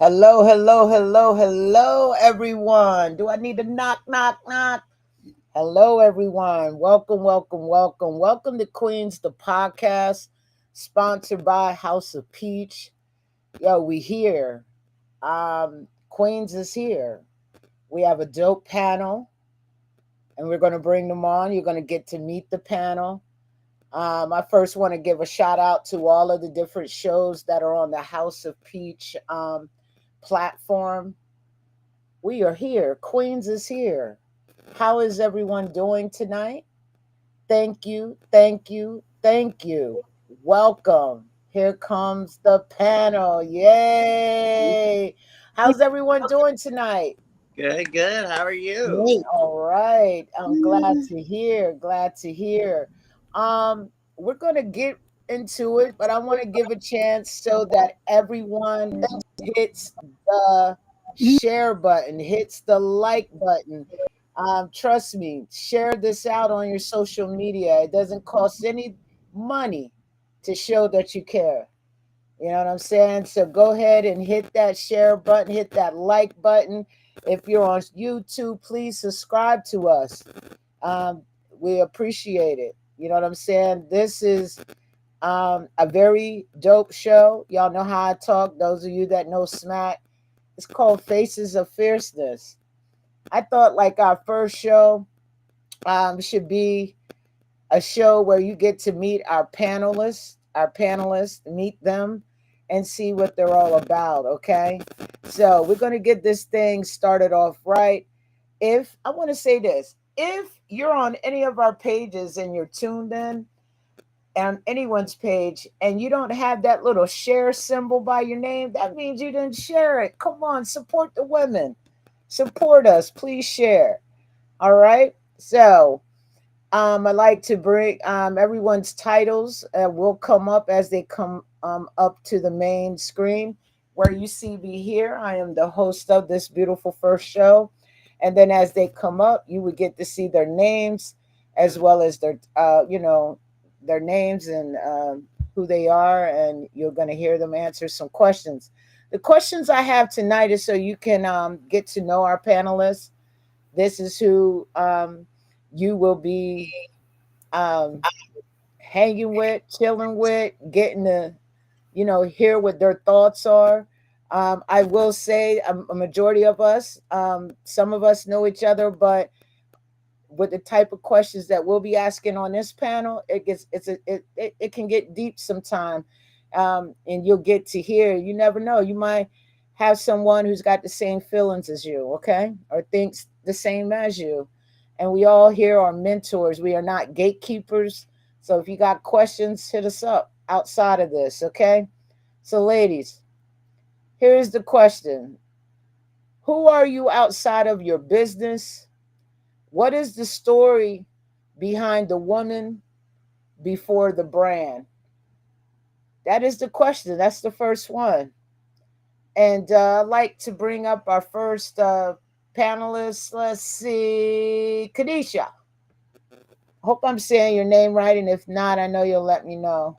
Hello, hello, hello, hello, everyone. Do I need to knock, knock, knock? Hello, everyone. Welcome, welcome, welcome. Welcome to Queens, the podcast, sponsored by House of Peach. Yo, we here. Queens is here. We have a dope panel, and we're going to bring them on. You're going to get to meet the panel. I first want to give a shout out to all of the different shows that are on the House of Peach platform. We are here. Queens is here. How is everyone doing tonight? Thank you, thank you, thank you. Welcome. Here comes the panel. Yay! How's everyone doing tonight? Good, good. How are you? Great. All right. I'm glad to hear. Glad to hear. We're gonna get into it, but I want to give a chance so that everyone hits the share button, hits the like button. Trust me, share this out on your social media. It doesn't cost any money to show that you care. You know what I'm saying? So go ahead and hit that share button, hit that like button. If you're on YouTube, please subscribe to us. We appreciate it. You know what I'm saying? This is a very dope show. Y'all know how I talk. Those of you that know Smack, it's called Faces of Fierceness. I thought like our first show should be a show where you get to meet our panelists, meet them and see what they're all about, okay? So, we're going to get this thing started off right. If I want to say this, if you're on any of our pages and you're tuned in on anyone's page and you don't have that little share symbol by your name, that means you didn't share it. Come on, support the women. Support us, please share. All right? So, I like to bring everyone's titles will come up as they come up to the main screen where you see me here. I am the host of this beautiful first show. And then as they come up, you would get to see their names as well as their names and who they are. And you're going to hear them answer some questions. The questions I have tonight is so you can get to know our panelists. This is who you will be um, hanging with, chilling with, getting to, hear what their thoughts are. I will say a majority of us, some of us know each other, but with the type of questions that we'll be asking on this panel, it can get deep sometime, and you'll get to hear. You never know. You might have someone who's got the same feelings as you, okay, or thinks the same as you. And we all here are mentors. We are not gatekeepers. So if you got questions, hit us up outside of this, okay? So, ladies, here's the question: who are you outside of your business? What is the story behind the woman before the brand? That is the question. That's the first one. And I'd like to bring up our first panelist. Let's see, Kadisha. Hope I'm saying your name right. And if not, I know you'll let me know.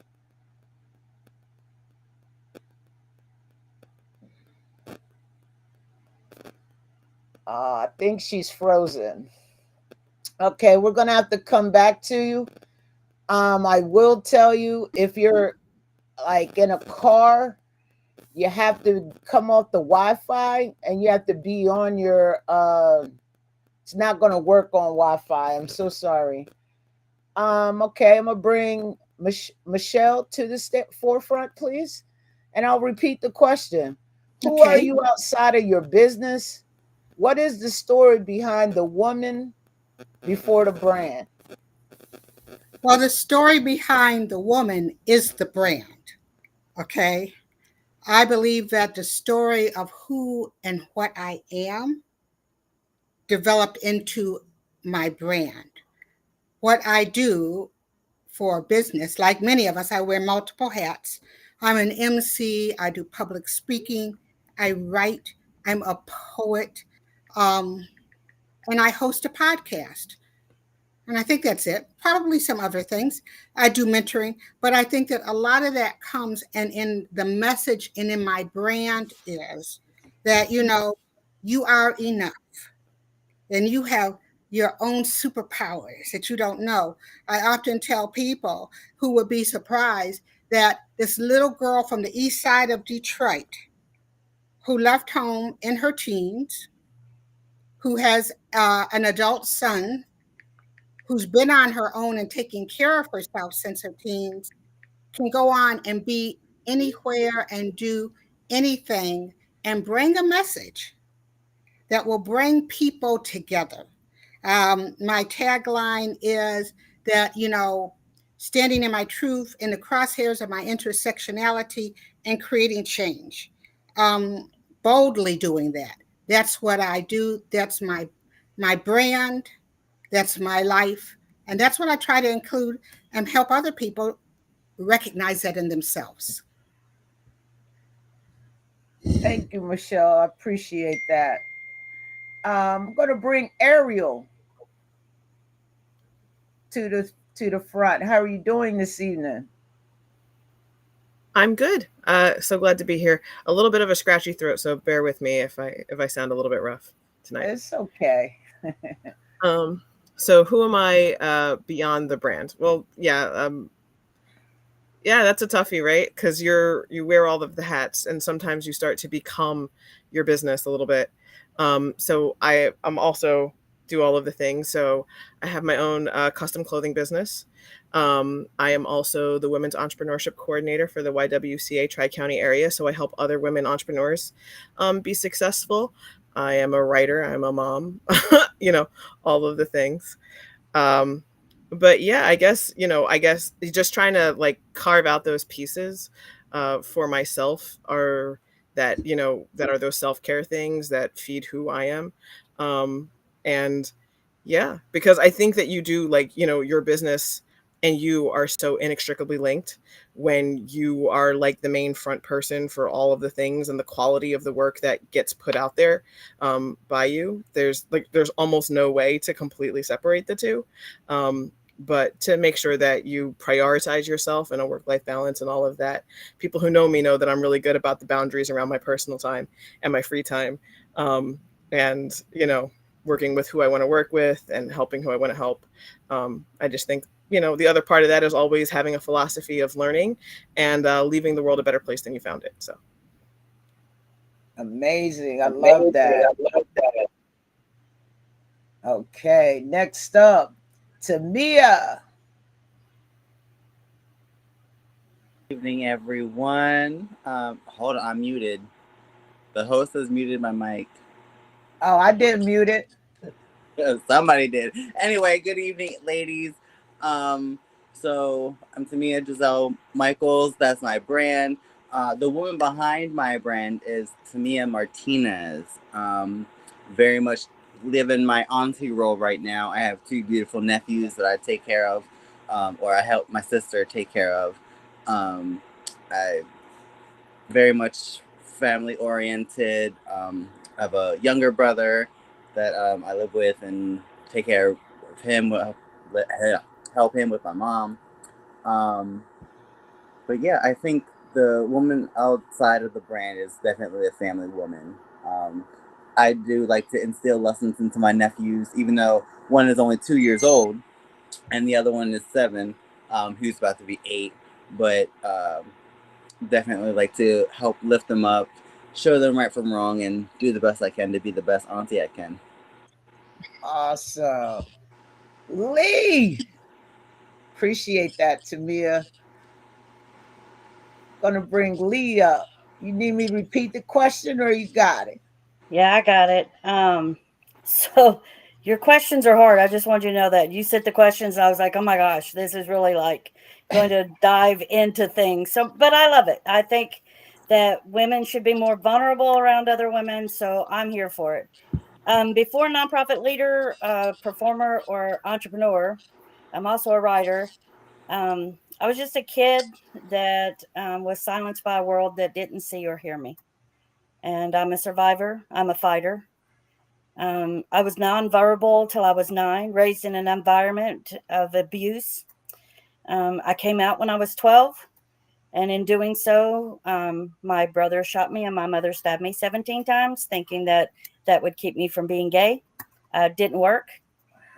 I think she's frozen. Okay, we're going to have to come back to you. I will tell you if you're like in a car, you have to come off the Wi-Fi and you have to be on your. It's not going to work on Wi-Fi. I'm so sorry. Okay, I'm gonna bring Michelle to the forefront, please, and I'll repeat the question: who are Okay. you outside of your business? What is the story behind the woman before the brand? Well, the story behind the woman is the brand. Okay. I believe that the story of who and what I am developed into my brand. What I do for business, like many of us, I wear multiple hats. I'm an MC, I do public speaking, I write, I'm a poet, um, and I host a podcast. And I think that's it. Probably some other things. I do mentoring, but I think that a lot of that comes and in the message and in my brand is that, you are enough and you have your own superpowers that you don't know. I often tell people who would be surprised that this little girl from the east side of Detroit who left home in her teens, who has an adult son, who's been on her own and taking care of herself since her teens, can go on and be anywhere and do anything and bring a message that will bring people together. My tagline is that, standing in my truth in the crosshairs of my intersectionality and creating change. Um, Boldly doing that. That's what I do. That's my brand. That's my life. And that's what I try to include and help other people recognize that in themselves. Thank you, Michelle. I appreciate that. I'm going to bring Ariel to the front. How are you doing this evening? I'm good. So glad to be here. A little bit of a scratchy throat, so bear with me if I sound a little bit rough tonight. It's okay. Um, so who am I beyond the brand? Well, yeah, that's a toughie, right? Because you wear all of the hats, and sometimes you start to become your business a little bit. So I'm also do all of the things. So I have my own custom clothing business. I am also the Women's Entrepreneurship Coordinator for the YWCA Tri County area. So I help other women entrepreneurs be successful. I am a writer. I'm a mom. All of the things. Um, but yeah, I guess just trying to like carve out those pieces for myself are that are those self-care things that feed who I am. Um, and yeah, because I think that you do your business and you are so inextricably linked when you are like the main front person for all of the things and the quality of the work that gets put out there by you. There's almost no way to completely separate the two. But to make sure that you prioritize yourself and a work-life balance and all of that. People who know me know that I'm really good about the boundaries around my personal time and my free time. And working with who I want to work with and helping who I want to help. I just think, the other part of that is always having a philosophy of learning and leaving the world a better place than you found it. So Amazing. I love amazing. that. I love that. Okay, next up, Tamia. Evening, everyone. Hold on, I'm muted. The host has muted my mic. Oh, I didn't mute it. Somebody did. Anyway, good evening, ladies. Um, so I'm Tamia Giselle Michaels. That's my brand. The woman behind my brand is Tamia Martinez. Very much living my auntie role right now. I have two beautiful nephews that I take care of, or I help my sister take care of. I very much family oriented. I have a younger brother that I live with and take care of him, help him with my mom. Um, but yeah, I think the woman outside of the brand is definitely a family woman. Um, I do like to instill lessons into my nephews, even though one is only 2 years old and the other one is 7, who's about to be 8. But definitely like to help lift them up, show them right from wrong, and do the best I can to be the best auntie I can. Awesome. Lee. Appreciate that, Tamia. Gonna bring Lee up. You need me to repeat the question or you got it? Yeah, I got it. So your questions are hard. I just want you to know that you set the questions, and I was like, oh my gosh, this is really like going to dive into things. So, but I love it. I think that women should be more vulnerable around other women. So I'm here for it. Before nonprofit leader, performer, or entrepreneur, I'm also a writer. I was just a kid that was silenced by a world that didn't see or hear me. And I'm a survivor. I'm a fighter. I was nonverbal till I was 9, raised in an environment of abuse. I came out when I was 12. And in doing so, my brother shot me and my mother stabbed me 17 times, thinking that that would keep me from being gay. Didn't work.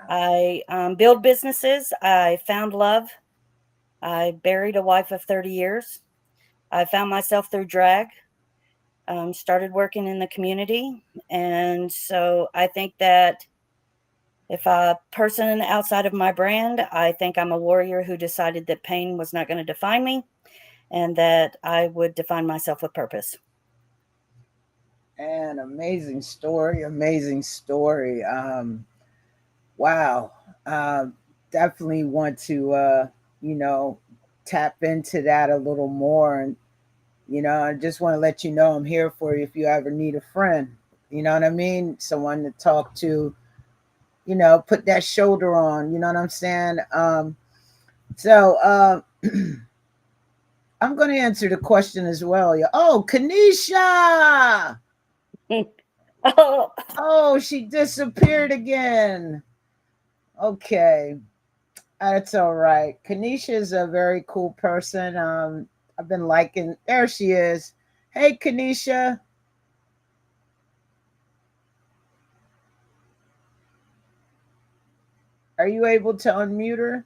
I build businesses. I found love. I buried a wife of 30 years. I found myself through drag, started working in the community. And so I think that if a person outside of my brand, I think I'm a warrior who decided that pain was not going to define me and that I would define myself with purpose. An amazing story, amazing story. Wow. Definitely want to, you know, tap into that a little more. And, I just want to let you know I'm here for you if you ever need a friend. You know what I mean? Someone to talk to, put that shoulder on. You know what I'm saying? So I'm going to answer the question as well. Yeah. Oh, Kanisha. Oh, Oh, she disappeared again. Okay. That's all right. Kanisha is a very cool person. I've been liking. There she is. Hey, Kanisha. Are you able to unmute her?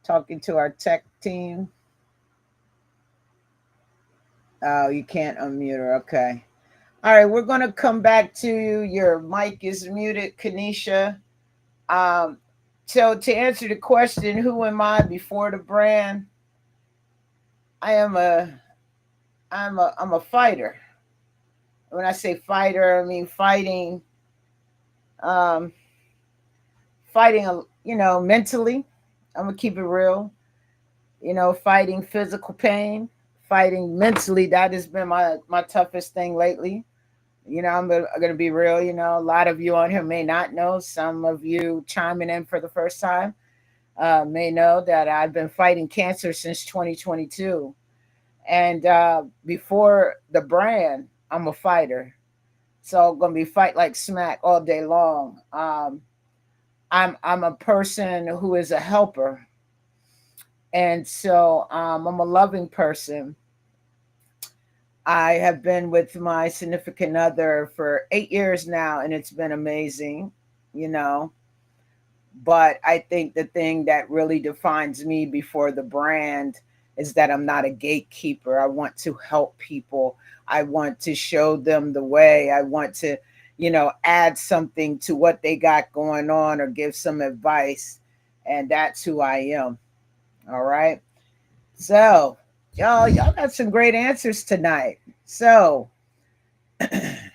Talking to our tech team. Oh, you can't unmute her. Okay. All right. We're going to come back to you. Your mic is muted, Kanisha. Um, so to answer the question, who am I before the brand? I am I'm a fighter. When I say fighter, I mean um, fighting, mentally. I'm gonna keep it real. Fighting physical pain, fighting mentally. That has been my toughest thing lately. I'm gonna be real. A lot of you on here may not know. Some of you chiming in for the first time may know that I've been fighting cancer since 2022. And before the brand, I'm a fighter. So I'm gonna be fight like smack all day long. I'm a person who is a helper, and so I'm a loving person. I have been with my significant other for 8 years now, and it's been amazing, you know. But I think the thing that really defines me before the brand is that I'm not a gatekeeper. I want to help people. I want to show them the way. I want to, add something to what they got going on or give some advice. And that's who I am. All right. So, y'all got some great answers tonight. So, I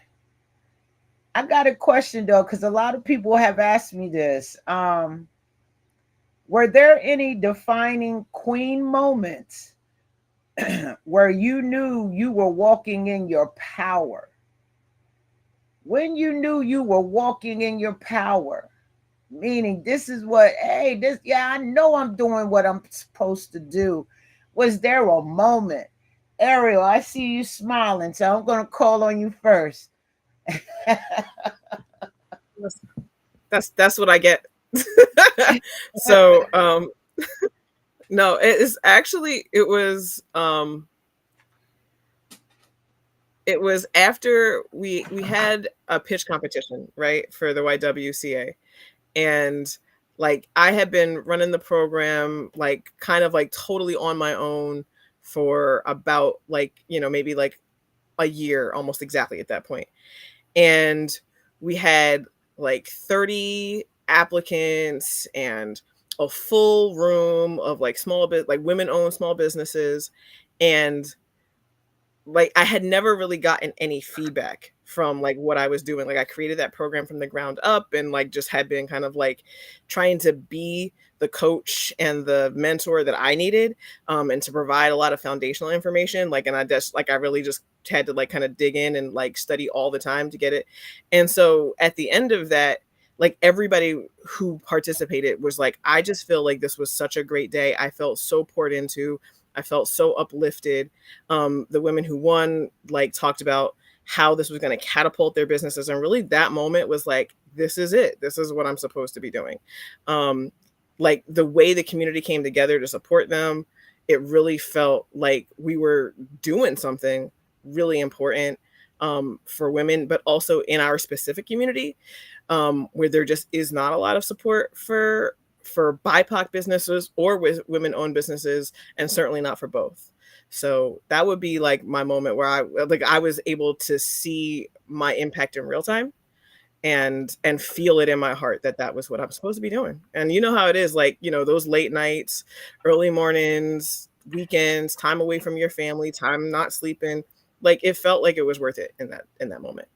got a question though, because a lot of people have asked me this. Were there any defining queen moments where you knew you were walking in your power? When you knew you were walking in your power, meaning this is what, hey, this, yeah, I know I'm doing what I'm supposed to do. Was there a moment? Ariel, I see you smiling, so I'm going to call on you first. That's what I get. So no, it was after we had a pitch competition, right, for the YWCA. And like I had been running the program like kind of like totally on my own for about like, maybe like a year almost exactly at that point. And we had like 30 applicants and a full room of like women owned small businesses. And like I had never really gotten any feedback from like what I was doing. Like I created that program from the ground up and like just had been kind of like trying to be the coach and the mentor that I needed, and to provide a lot of foundational information. Like, and I really just had to like kind of dig in and like study all the time to get it. And so at the end of that, like everybody who participated was like, I just feel like this was such a great day. I felt so poured into. I felt so uplifted. The women who won like talked about how this was going to catapult their businesses, and really that moment was like, this is it. This is what I'm supposed to be doing. Like the way the community came together to support them, it really felt like we were doing something really important for women, but also in our specific community, where there just is not a lot of support for BIPOC businesses or with women-owned businesses, and certainly not for both. So that would be like my moment where I was able to see my impact in real time and feel it in my heart that that was what I'm supposed to be doing. And you know how it is, like, you know, those late nights, early mornings, weekends, time away from your family, time not sleeping, like it felt like it was worth it in that moment.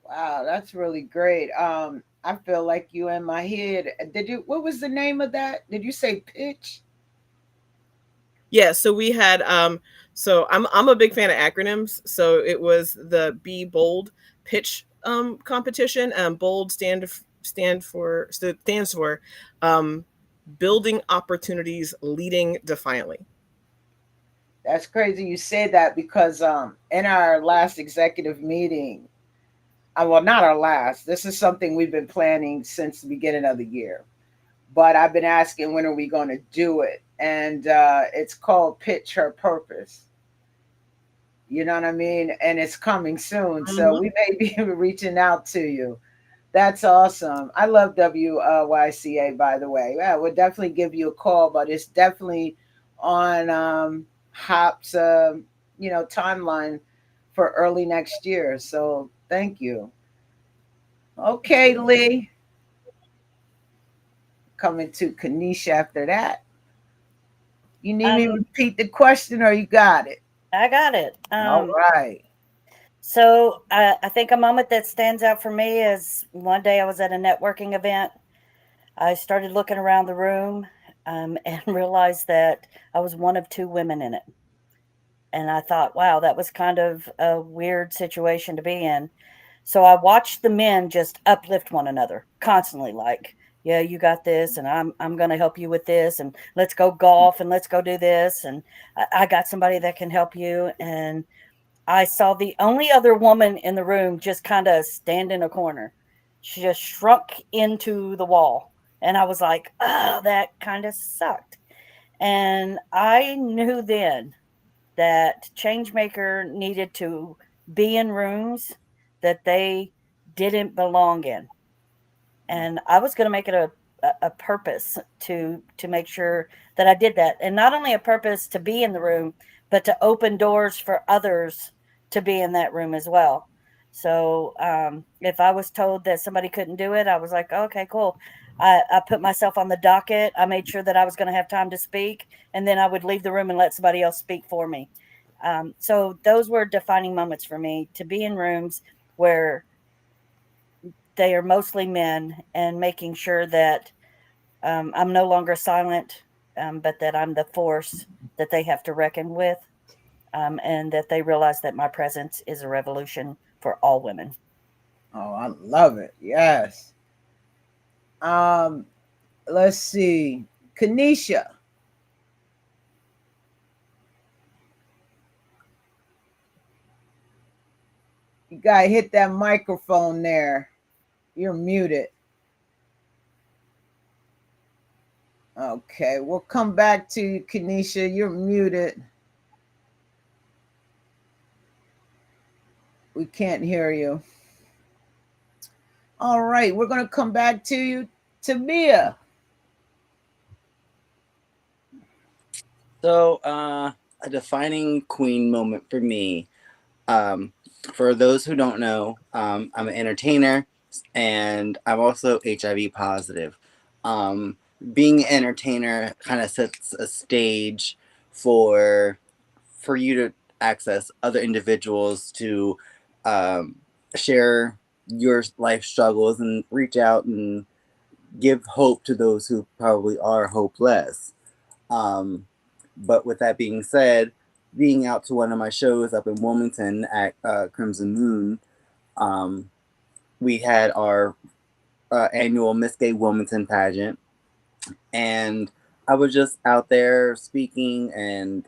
Wow, that's really great. I feel like you in my head. Did you? What was the name of that? Did you say pitch? Yeah, so we had so I'm a big fan of acronyms. So it was the Be Bold pitch competition. Bold stands for um building opportunities, leading defiantly. That's crazy you say that because in our last executive meeting, well, not our last. This is something we've been planning since the beginning of the year. But I've been asking when are we going to do it, and it's called Pitch Her Purpose. You know what I mean? And it's coming soon, so Mhm. we may be reaching out to you. That's awesome. I love WYCA, by the way. Yeah, we'll definitely give you a call, but it's definitely on Hop's timeline for early next year. So thank you. Okay, Absolutely. Lee, coming to Kanisha after that. You need me to Um, repeat the question or you got it? I got it. All right. So I think a moment that stands out for me is one day I was at a networking event. I started looking around the room and realized that I was one of two women in it. And I thought, wow, that was kind of a weird situation to be in. So I watched the men just uplift one another constantly, like, yeah, you got this, and I'm gonna help you with this, and let's go golf and let's go do this, and I got somebody that can help you. And I saw the only other woman in the room just kind of stand in a corner. She just shrunk into the wall. And I was like, oh, that kind of sucked. And I knew then that Changemaker needed to be in rooms that they didn't belong in, and I was going to make it a purpose to make sure that I did that, and not only a purpose to be in the room, but to open doors for others to be in that room as well. So if I was told that somebody couldn't do it, I was like, okay, cool. I put myself on the docket. I made sure that I was going to have time to speak, and then I would leave the room and let somebody else speak for me. So those were defining moments for me, to be in rooms where they are mostly men, and making sure that I'm no longer silent, but that I'm the force that they have to reckon with, and that they realize that my presence is a revolution for all women. Oh, I love it. Yes. Um, let's see. Kanisha, you gotta hit that microphone there. You're muted. Okay, we'll come back to you, Kanisha. You're muted. We can't hear you. All right, we're gonna come back to you, Tamia. So, a defining queen moment for me. Um, for those who don't know, I'm an entertainer and I'm also HIV positive. Um, Being an entertainer kind of sets a stage for for you to access other individuals to um, share your life struggles and reach out and give hope to those who probably are hopeless. Um, but with that being said, being out to one of my shows up in Wilmington at Crimson Moon, um, we had our annual Miss Gay Wilmington pageant, and I was just out there speaking, and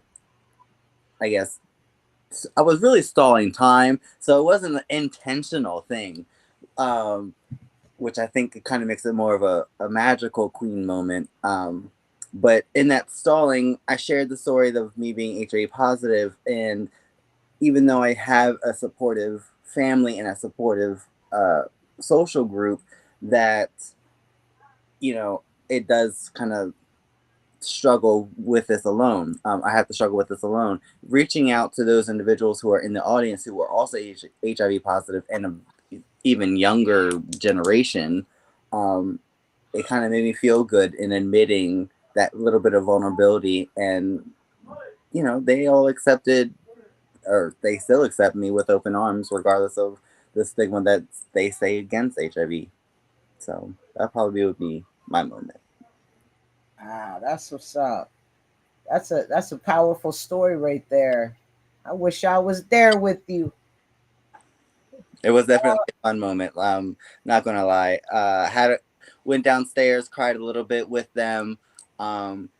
I guess I was really stalling time, so it wasn't an intentional thing, um, which I think kind of makes it more of a magical queen moment. But in that stalling, I shared the story of me being HIV positive, and even though I have a supportive family and a supportive social group, that it does kind of struggle with this alone. I have to struggle with this alone. Reaching out to those individuals who are in the audience who are also HIV positive and even younger generation, it kind of made me feel good in admitting that little bit of vulnerability. And, they all accepted, or they still accept me with open arms, regardless of the stigma that they say against HIV. So that probably would be my moment. Ah, that's what's up. That's a powerful story right there. I wish I was there with you. It was definitely a fun moment. Not gonna lie. Went downstairs, cried a little bit with them,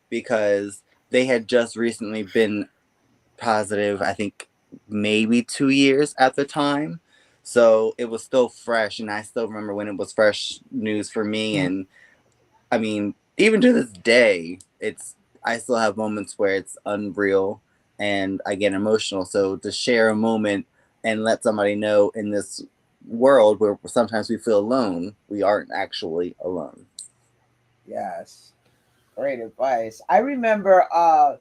because they had just recently been positive. I think maybe 2 years at the time, so it was still fresh, and I still remember when it was fresh news for me. And I mean, even to this day, I still have moments where it's unreal and I get emotional. So to share a moment and let somebody know in this world where sometimes we feel alone, we aren't actually alone. Yes, great advice. I remember. I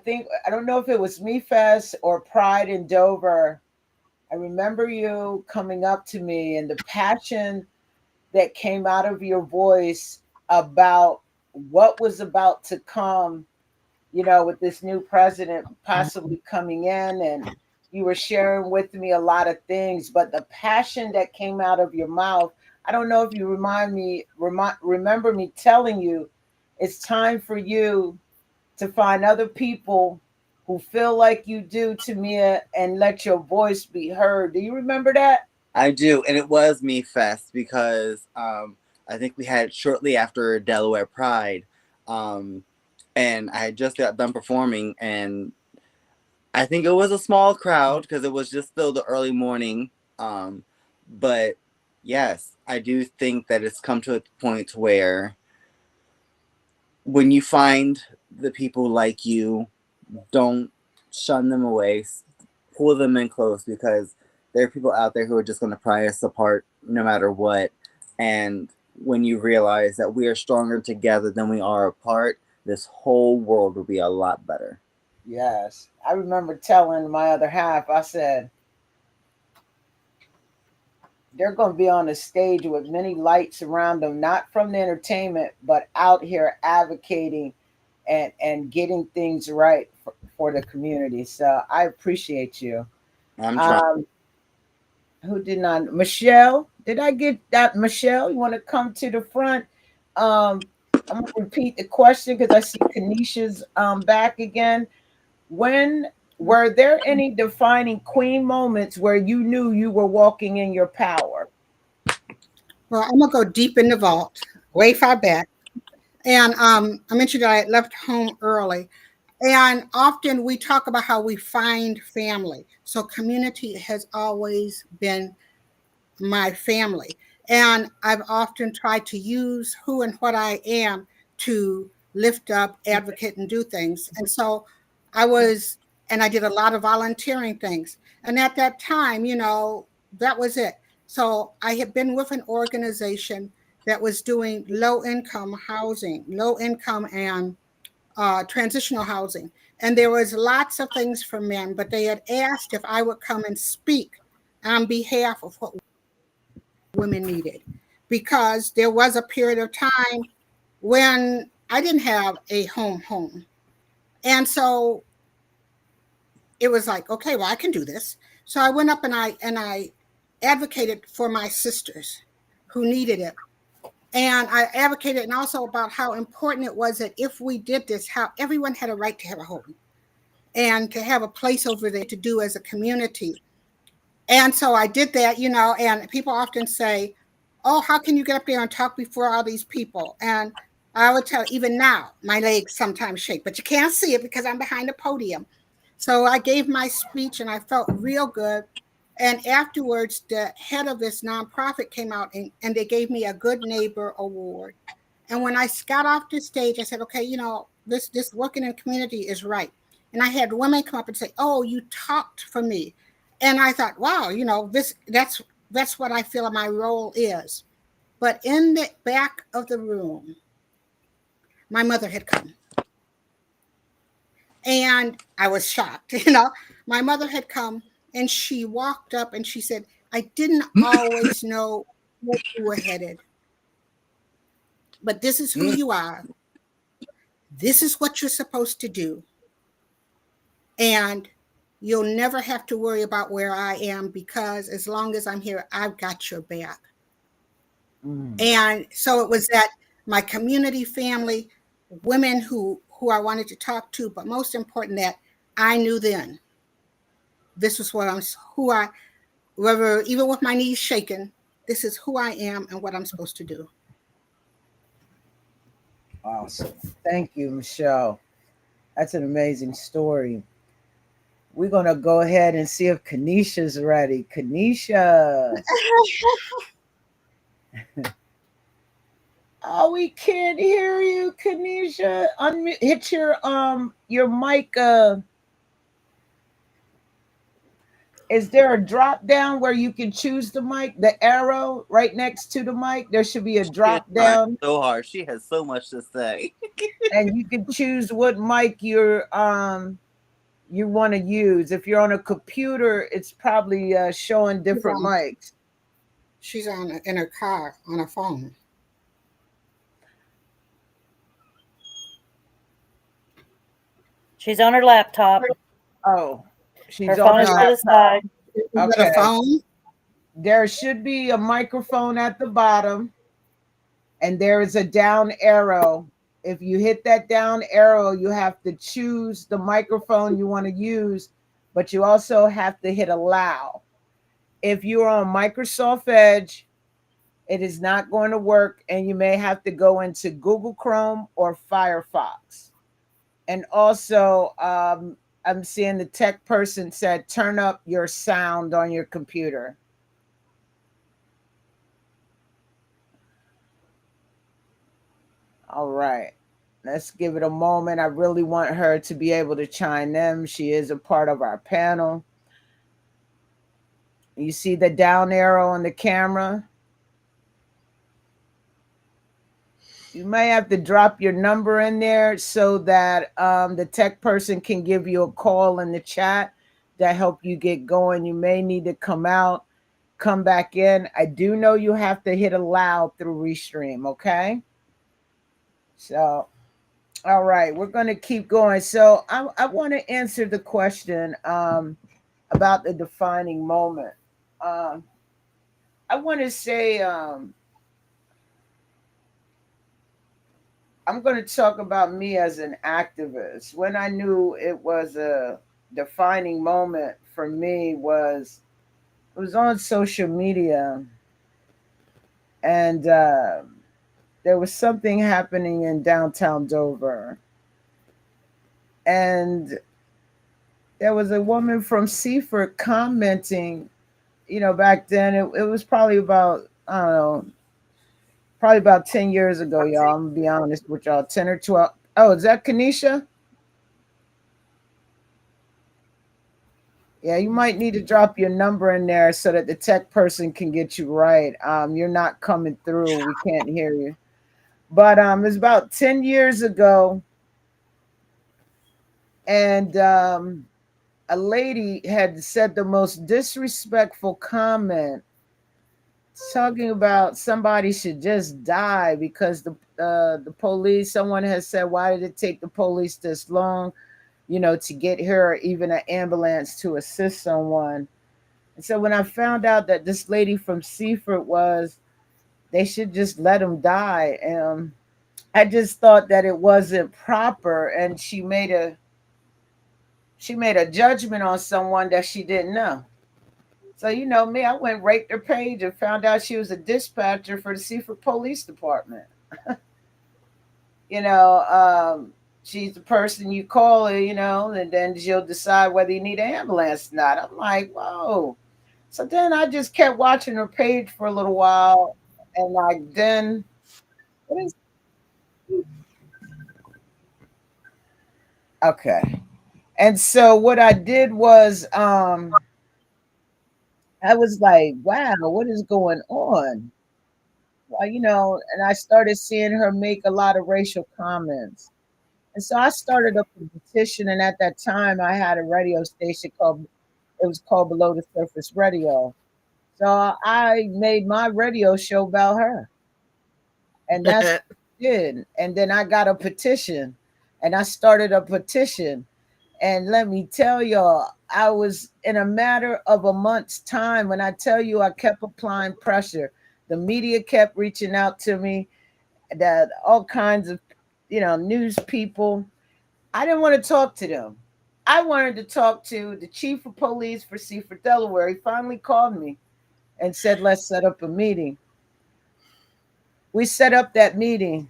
think I don't know if it was Me Fest or Pride in Dover. I remember you coming up to me and the passion that came out of your voice about what was about to come, with this new president possibly coming in, and you were sharing with me a lot of things, but the passion that came out of your mouth, I don't know if you remember me telling you it's time for you to find other people who feel like you do, Tamia, and let your voice be heard. Do you remember that? I do, and it was Me Fest because I think we had shortly after Delaware Pride, um, and I had just got done performing, and I think it was a small crowd because it was just still the early morning. But yes, I do think that it's come to a point where when you find the people like you, don't shun them away, pull them in close, because there are people out there who are just going to pry us apart no matter what. And when you realize that we are stronger together than we are apart, this whole world will be a lot better. Yes. I remember telling my other half, I said, they're going to be on a stage with many lights around them, not from the entertainment, but out here advocating and getting things right for the community. So I appreciate you. I'm trying. Um, who did not? Michelle, did I get that? Michelle, you want to come to the front? Um, I'm gonna repeat the question because I see Kanisha's back again. When were there any defining queen moments where you knew you were walking in your power? Well, I'm gonna go deep in the vault, way far back. And I mentioned that I left home early. And often we talk about how we find family. So community has always been my family. And I've often tried to use who and what I am to lift up, advocate, and do things. And so I was, and I did a lot of volunteering things. And at that time, that was it. So I had been with an organization that was doing low income housing, low income and transitional housing. And there was lots of things for men, but they had asked if I would come and speak on behalf of what women needed, because there was a period of time when I didn't have a home. And so it was like, okay, well, I can do this. So I went up and I advocated for my sisters who needed it. And I advocated and also about how important it was that if we did this, how everyone had a right to have a home and to have a place over there to do as a community. And so I did that, and people often say, oh, how can you get up there and talk before all these people? And I would tell, even now, my legs sometimes shake, but you can't see it because I'm behind the podium. So I gave my speech and I felt real good. And afterwards, the head of this nonprofit came out and they gave me a Good Neighbor Award. And when I got off the stage, I said, okay, this working in the community is right. And I had women come up and say, oh, you talked for me. And I thought, wow, that's what I feel my role is. But in the back of the room, my mother had come. And I was shocked, My mother had come and she walked up and she said, I didn't always know where you were headed, but this is who you are. This is what you're supposed to do. And you'll never have to worry about where I am, because as long as I'm here, I've got your back. And so it was that my community, family, women who I wanted to talk to, but most important that I knew then this was whether even with my knees shaking, this is who I am and what I'm supposed to do. Awesome. Thank you, Michelle. That's an amazing story. We're going to go ahead and see if Kanisha's ready. Kanisha. Oh, we can't hear you, Kanisha. Unmute, hit your mic. Is there a drop down where you can choose the mic? The arrow right next to the mic. There should be a drop down. So hard. She has so much to say. And you can choose what mic you want to use. If you're on a computer, it's probably showing different mics. She's in her car on a phone. She's on her laptop. Oh, she's her phone is to the side. Okay. A phone? There should be a microphone at the bottom, and there is a down arrow. If you hit that down arrow, you have to choose the microphone you want to use, but you also have to hit allow. If you're on Microsoft Edge, it is not going to work, and you may have to go into Google Chrome or Firefox. And also, I'm seeing the tech person said, turn up your sound on your computer. All right. Let's give it a moment. I really want her to be able to chime in. She is a part of our panel. You see the down arrow on the camera? You may have to drop your number in there so that the tech person can give you a call in the chat to help you get going. You may need to come out, come back in. I do know you have to hit allow through Restream, okay? So, all right, we're going to keep going. So I want to answer the question about the defining moment. I want to say... I'm going to talk about me as an activist. When I knew it was a defining moment for me it was on social media, and there was something happening in downtown Dover, and there was a woman from Seaford commenting. Back then it was probably about, I don't know, probably about 10 years ago, y'all. I'm going to be honest with y'all. 10 or 12. Oh, is that Kanisha? Yeah, you might need to drop your number in there so that the tech person can get you right. You're not coming through. We can't hear you. But it's about 10 years ago. And a lady had said the most disrespectful comment, talking about somebody should just die because the police, someone has said, why did it take the police this long, to get here, or even an ambulance to assist someone? And so when I found out that this lady from Seaford they should just let him die. I just thought that it wasn't proper, and she made a judgment on someone that she didn't know. So, me, I went raped her page and found out she was a dispatcher for the Seaford Police Department. She's the person you call her, and then she'll decide whether you need an ambulance or not. I'm like, whoa. So then I just kept watching her page for a little while, and then, Okay. And so what I did was I was like, wow, what is going on? Well, and I started seeing her make a lot of racial comments. And so I started up a petition, and at that time I had a radio station it was called Below the Surface Radio. So I made my radio show about her. And that's what I did. And then I got a petition, and I started a petition. And let me tell y'all, I was in a matter of a month's time. When I tell you, I kept applying pressure. The media kept reaching out to me, that all kinds of, news people. I didn't want to talk to them. I wanted to talk to the chief of police for Seaford, Delaware. He finally called me and said, let's set up a meeting. We set up that meeting.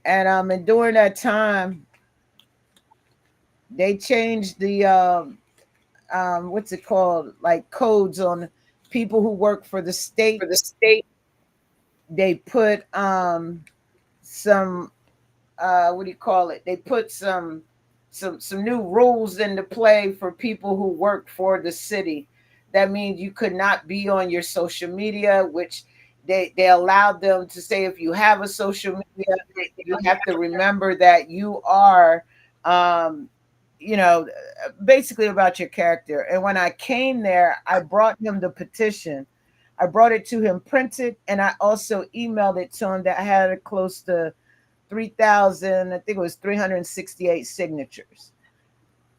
And during that time, they changed the what's it called, like codes on people who work for the state. For the state. They put some what do you call it? They put some new rules into play for people who work for the city. That means you could not be on your social media, which they allowed them to say if you have a social media, you have to remember that you are um, you know, basically about your character. And when I came there, I brought him the petition. I brought it to him printed, and I also emailed it to him that had close to 3,000, I think it was 368 signatures.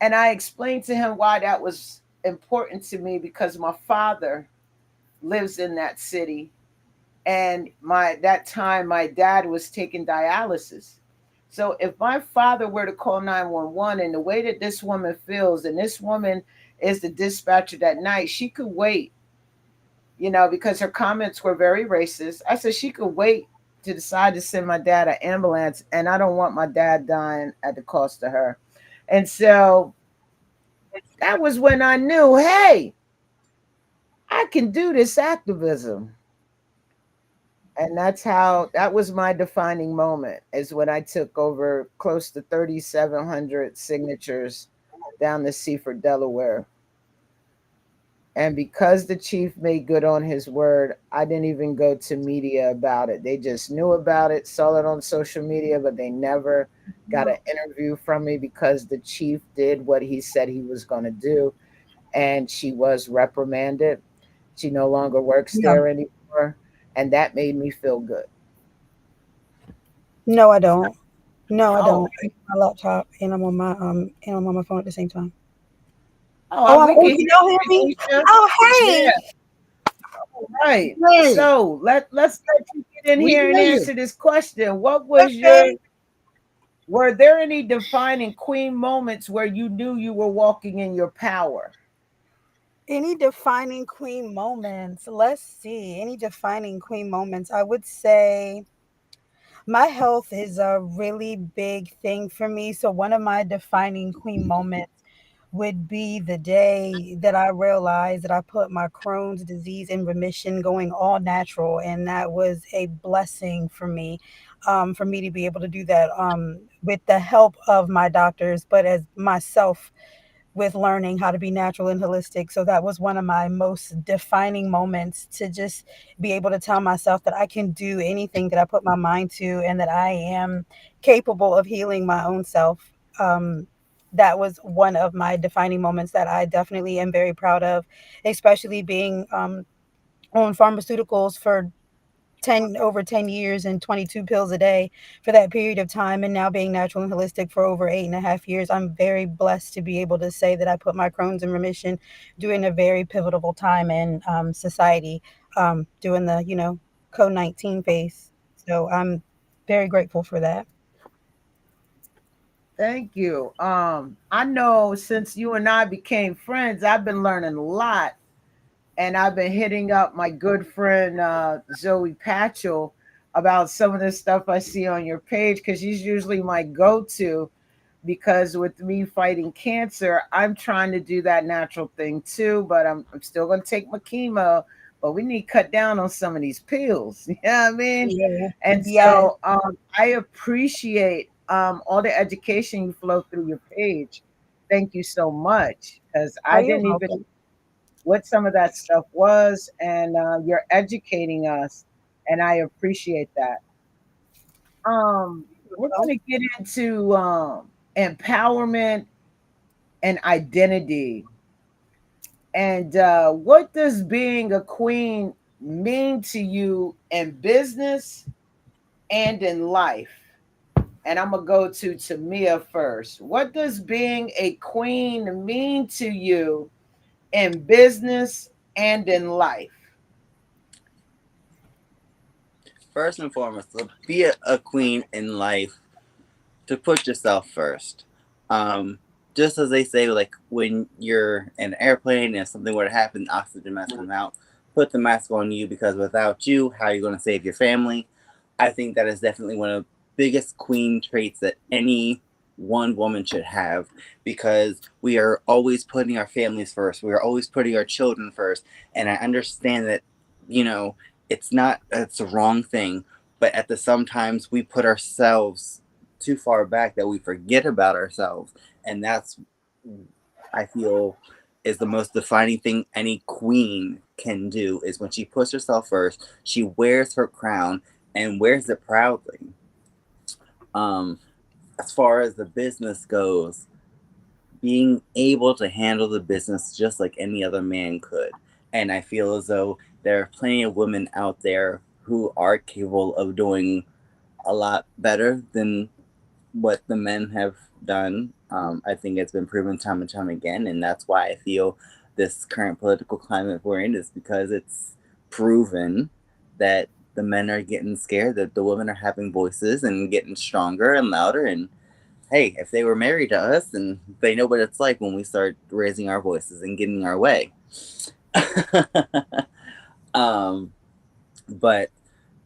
And I explained to him why that was important to me, because my father lives in that city. And that time my dad was taking dialysis. So if my father were to call 911, and the way that this woman feels, and this woman is the dispatcher that night, she could wait, because her comments were very racist. I said she could wait to decide to send my dad an ambulance, and I don't want my dad dying at the cost of her. And so that was when I knew, hey, I can do this activism. And that was my defining moment, is when I took over close to 3,700 signatures down the Seaford, Delaware. And because the chief made good on his word, I didn't even go to media about it. They just knew about it, saw it on social media, but they never got an interview from me, because the chief did what he said he was going to do. And she was reprimanded. She no longer works Yeah. there anymore. And that made me feel good. No, I don't. No, I Oh, don't. I'm on my laptop and I'm on my phone at the same time. oh, we Oh, can can hear y'all hear you, me? Keisha. Oh, Yeah, hey. right. Hey. So let's let you get in We here and hear you. answer this question. What was Okay. were there any defining queen moments where you knew you were walking in your power? Any defining queen moments? Let's see. Any defining queen moments? I would say my health is a really big thing for me. So one of my defining queen moments would be the day that I realized that I put my Crohn's disease in remission, going all natural, and that was a blessing for me to be able to do that with the help of my doctors, but as myself with learning how to be natural and holistic. So that was one of my most defining moments, to just be able to tell myself that I can do anything that I put my mind to, and that I am capable of healing my own self. That was one of my defining moments that I definitely am very proud of, especially being on pharmaceuticals for 10 years and 22 pills a day for that period of time, and now being natural and holistic for over 8.5 years. I'm very blessed to be able to say that I put my Crohn's in remission during a very pivotal time in society, doing the COVID-19 phase. So I'm very grateful for that. Thank you. I know since you and I became friends, I've been learning a lot, and I've been hitting up my good friend Zoe Patchell about some of the stuff I see on your page, because she's usually my go-to. Because with me fighting cancer, I'm trying to do that natural thing too, but I'm still going to take my chemo. but we need to cut down on some of these pills. You know what I mean? Yeah. And Yes. so I appreciate all the education you flow through your page. Thank you so much, because Oh, I you're didn't even welcome. what some of that stuff was, and you're educating us, and I appreciate that. We're Well, going to get into empowerment and identity. And what does being a queen mean to you in business and in life? And I'm going to go to Tamia first. What does being a queen mean to you in business and in life? First and foremost, to be a queen in life, to put yourself first. Um, just as they say, like when you're in an airplane and something were to happen, oxygen mask come out. Put the mask on you, because without you, how are you going to save your family? I think that is definitely one of the biggest queen traits that any one woman should have, because we are always putting our families first. We are always putting our children first. And I understand that, you know, it's a wrong thing, but at the sometimes we put ourselves too far back that we forget about ourselves. And that's, I feel, is the most defining thing any queen can do, is when she puts herself first, she wears her crown and wears it proudly. um as far as the business goes, being able to handle the business just like any other man could. And I feel as though there are plenty of women out there who are capable of doing a lot better than what the men have done. I think it's been proven time and time again, and that's why I feel this current political climate we're in is because it's proven that the men are getting scared, that the women are having voices and getting stronger and louder. And hey, if they were married to us, and they know what it's like when we start raising our voices and getting our way. um, but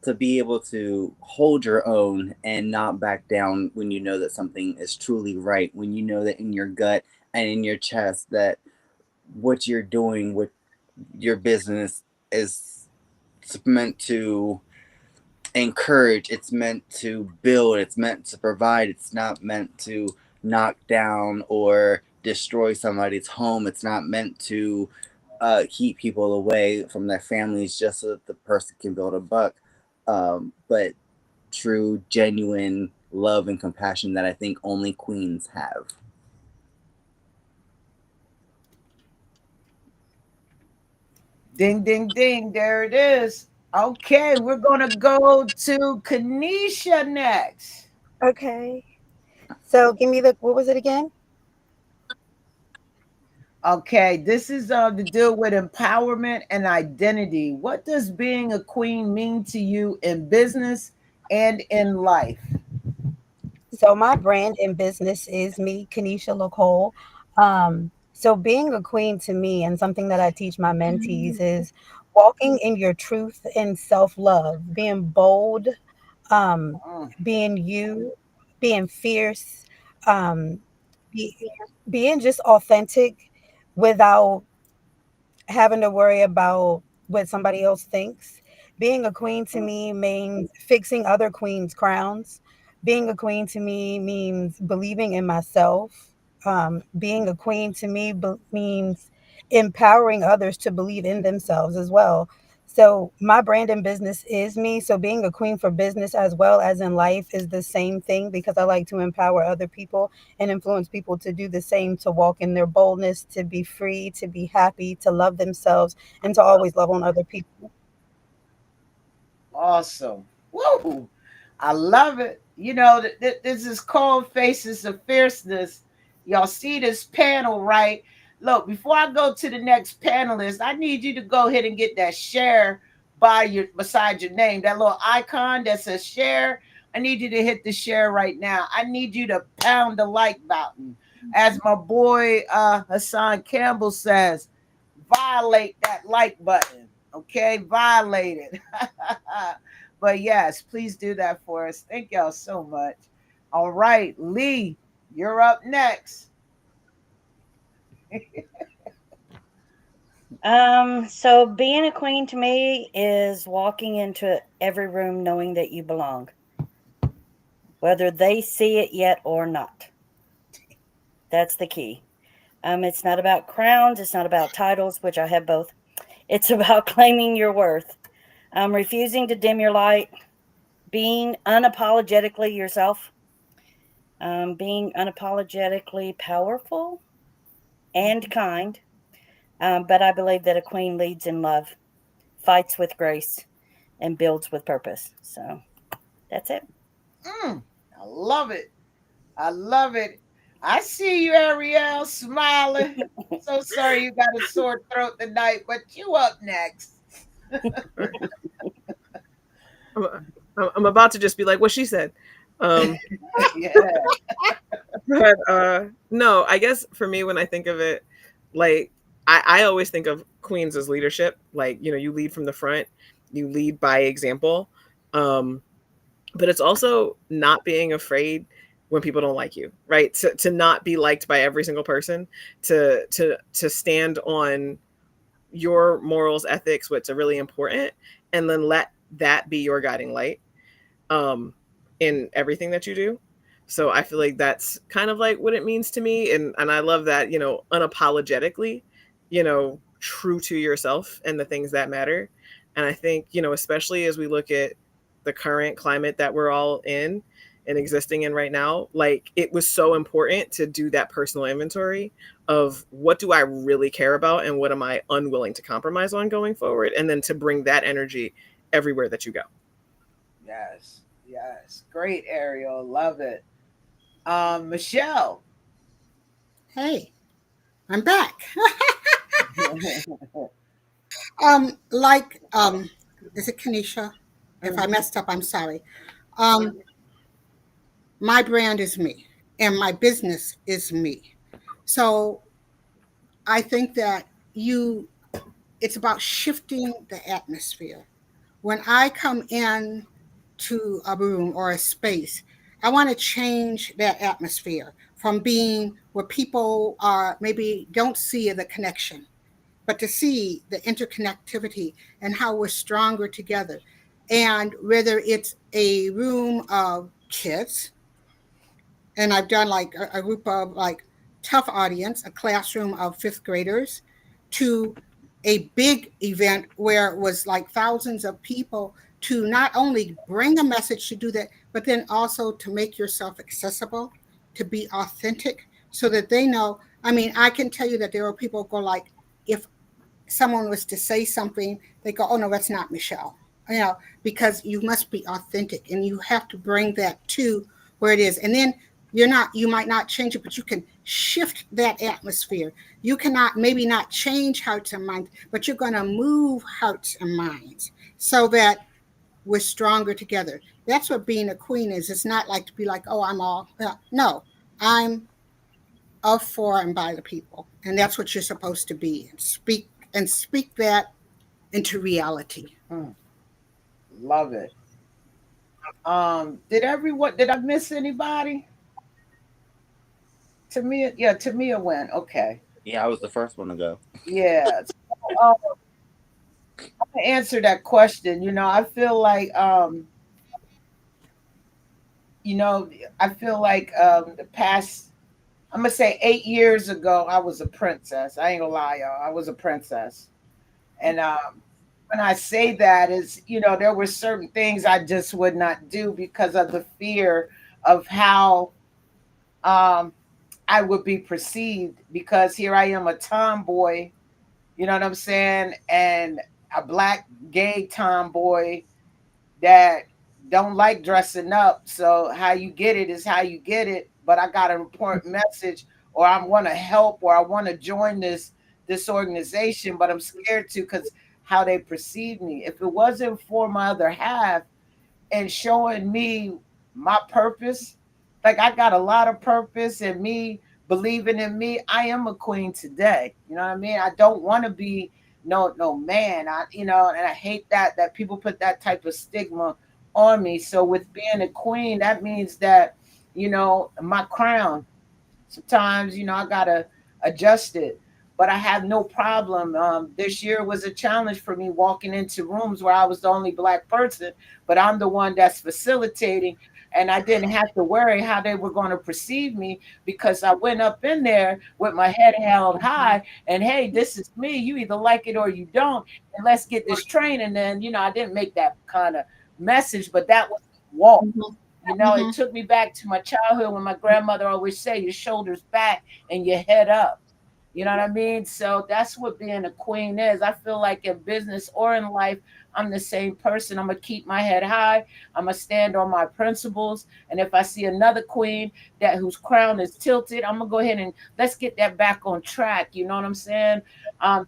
to be able to hold your own and not back down when you know that something is truly right, when you know that in your gut and in your chest that what you're doing with your business is meant to encourage, it's meant to build, it's meant to provide, it's not meant to knock down or destroy somebody's home, it's not meant to keep people away from their families just so that the person can build a buck. But true, genuine love and compassion that I think only queens have. Ding, ding, ding. There it is. Okay, we're going to go to Kanisha next. okay. So give me the, what was it again? Okay, this is to deal with empowerment and identity. What does being a queen mean to you in business and in life? So my brand in business is me, Kanisha Lacole. So being a queen to me, and something that I teach my mentees, is walking in your truth and self-love, being bold, um, Mm, being you, being fierce, um, be, being just authentic without having to worry about what somebody else thinks. Being a queen to me means fixing other queens' crowns. Being a queen to me means believing in myself. Being a queen to me means empowering others to believe in themselves as well. So my brand in business is me. So being a queen for business as well as in life is the same thing, because I like to empower other people and influence people to do the same, to walk in their boldness, to be free, to be happy, to love themselves, and to always love on other people. awesome. Woo! I love it. You know, this is called Faces of Fierceness. Y'all see this panel, right? Look, before I go to the next panelist, I need you to go ahead and get that share by your beside your name, that little icon that says share. I need you to hit the share right now. I need you to pound the like button. As my boy Hassan Campbell says, violate that like button. Okay, violate it. But yes, please do that for us. Thank y'all so much. All right, Lee, you're up next. So being a queen to me is walking into every room knowing that you belong, whether they see it yet or not. That's the key. It's not about crowns, it's not about titles, which I have both. It's about claiming your worth, refusing to dim your light, being unapologetically yourself, being unapologetically powerful and kind. But I believe that a queen leads in love, fights with grace, and builds with purpose. So that's it. Mm, I love it. I love it. I see you, Ariel, smiling. So sorry you got a sore throat tonight, but you up next. I'm, I'm about to just be like what she said. Um, Yeah. but no, I guess for me, when I think of it, like I always think of queens as leadership. Like, you know, you lead from the front, you lead by example. Um, but it's also not being afraid when people don't like you, right? To not be liked by every single person, to stand on your morals, ethics, what's really important, and then let that be your guiding light um, in everything that you do. So I feel like that's kind of like what it means to me, and I love that, you know, unapologetically, you know, true to yourself and the things that matter. And I think, you know, especially as we look at the current climate that we're all in and existing in right now, like it was so important to do that personal inventory of what do I really care about and what am I unwilling to compromise on going forward, and then to bring that energy everywhere that you go. Yes. Yes. Great, Ariel. Love it. Michelle. Hey, I'm back. Mm-hmm. Like, is it Kanisha? If I messed up, I'm sorry. Um, my brand is me, and my business is me. So I think that it's about shifting the atmosphere. When I come in to a room or a space, I want to change that atmosphere from being where people are maybe don't see the connection, but to see the interconnectivity and how we're stronger together. And whether it's a room of kids, and I've done like a group of like tough audience, a classroom of fifth graders, to a big event where it was like thousands of people, to not only bring a message to do that, but then also to make yourself accessible, to be authentic so that they know. I mean, I can tell you that there are people who go like, if someone was to say something, they go, oh no, that's not Michelle. You know, because you must be authentic and you have to bring that to where it is. And then you might not change it, but you can shift that atmosphere. You cannot maybe not change hearts and minds, but you're going to move hearts and minds so that we're stronger together. That's what being a queen is. It's not like to be like, oh, I'm all, no, I'm of, for, and by the people. And that's what you're supposed to be. And speak that into reality. Mm, love it. Did I miss anybody? Tamia, yeah, Tamia went. Okay. Yeah, I was the first one to go. Yeah. So, to answer that question, I feel like you know, I feel like the past, I'm gonna say 8 years ago, I was a princess. I ain't gonna lie, y'all. I was a princess. And when I say that is, there were certain things I just would not do because of the fear of how um I would be perceived, because here I am, a tomboy, you know what I'm saying? And a black gay tomboy that don't like dressing up. So how you get it is how you get it. But I got an important message, or I want to help, or I want to join this organization, but I'm scared to because how they perceive me. If it wasn't for my other half and showing me my purpose, like I got a lot of purpose, and me believing in me, I am a queen today. You know what I mean? I don't want to be no man. And I hate that people put that type of stigma on me. So with being a queen, that means that, my crown, sometimes, I gotta adjust it. but I have no problem. This year was a challenge for me walking into rooms where I was the only Black person, but I'm the one that's facilitating. And I didn't have to worry how they were going to perceive me because I went up in there with my head held high. And hey, this is me. You either like it or you don't. And let's get this training. And, I didn't make that kind of message, but that was the walk. Mhm. It Mhm. took me back to my childhood when my grandmother always say your shoulders back and your head up. You know what I mean? So that's what being a queen is. I feel like in business or in life, I'm the same person. I'm gonna keep my head high. I'm gonna stand on my principles. And if I see another queen that whose crown is tilted, I'm gonna go ahead and let's get that back on track. You know what I'm saying?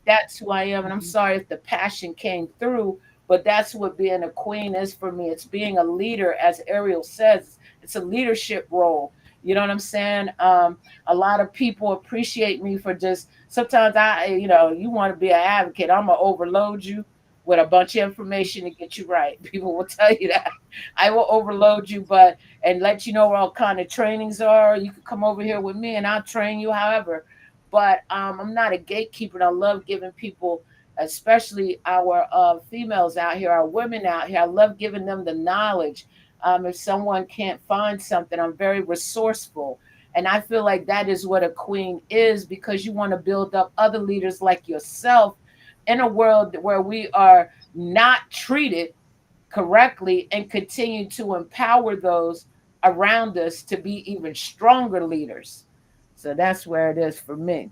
That's who I am. And I'm sorry if the passion came through, but that's what being a queen is for me. It's being a leader, as Ariel says. It's a leadership role. You know what I'm saying? A lot of people appreciate me for just sometimes you want to be an advocate. I'm gonna overload you with a bunch of information to get you right. People will tell you that. I will overload you, but and let you know where all kind of trainings are. You can come over here with me and I'll train you however. But I'm not a gatekeeper and I love giving people, especially our females out here, our women out here, I love giving them the knowledge. If someone can't find something, I'm very resourceful. And I feel like that is what a queen is because you want to build up other leaders like yourself in a world where we are not treated correctly and continue to empower those around us to be even stronger leaders. So that's where it is for me.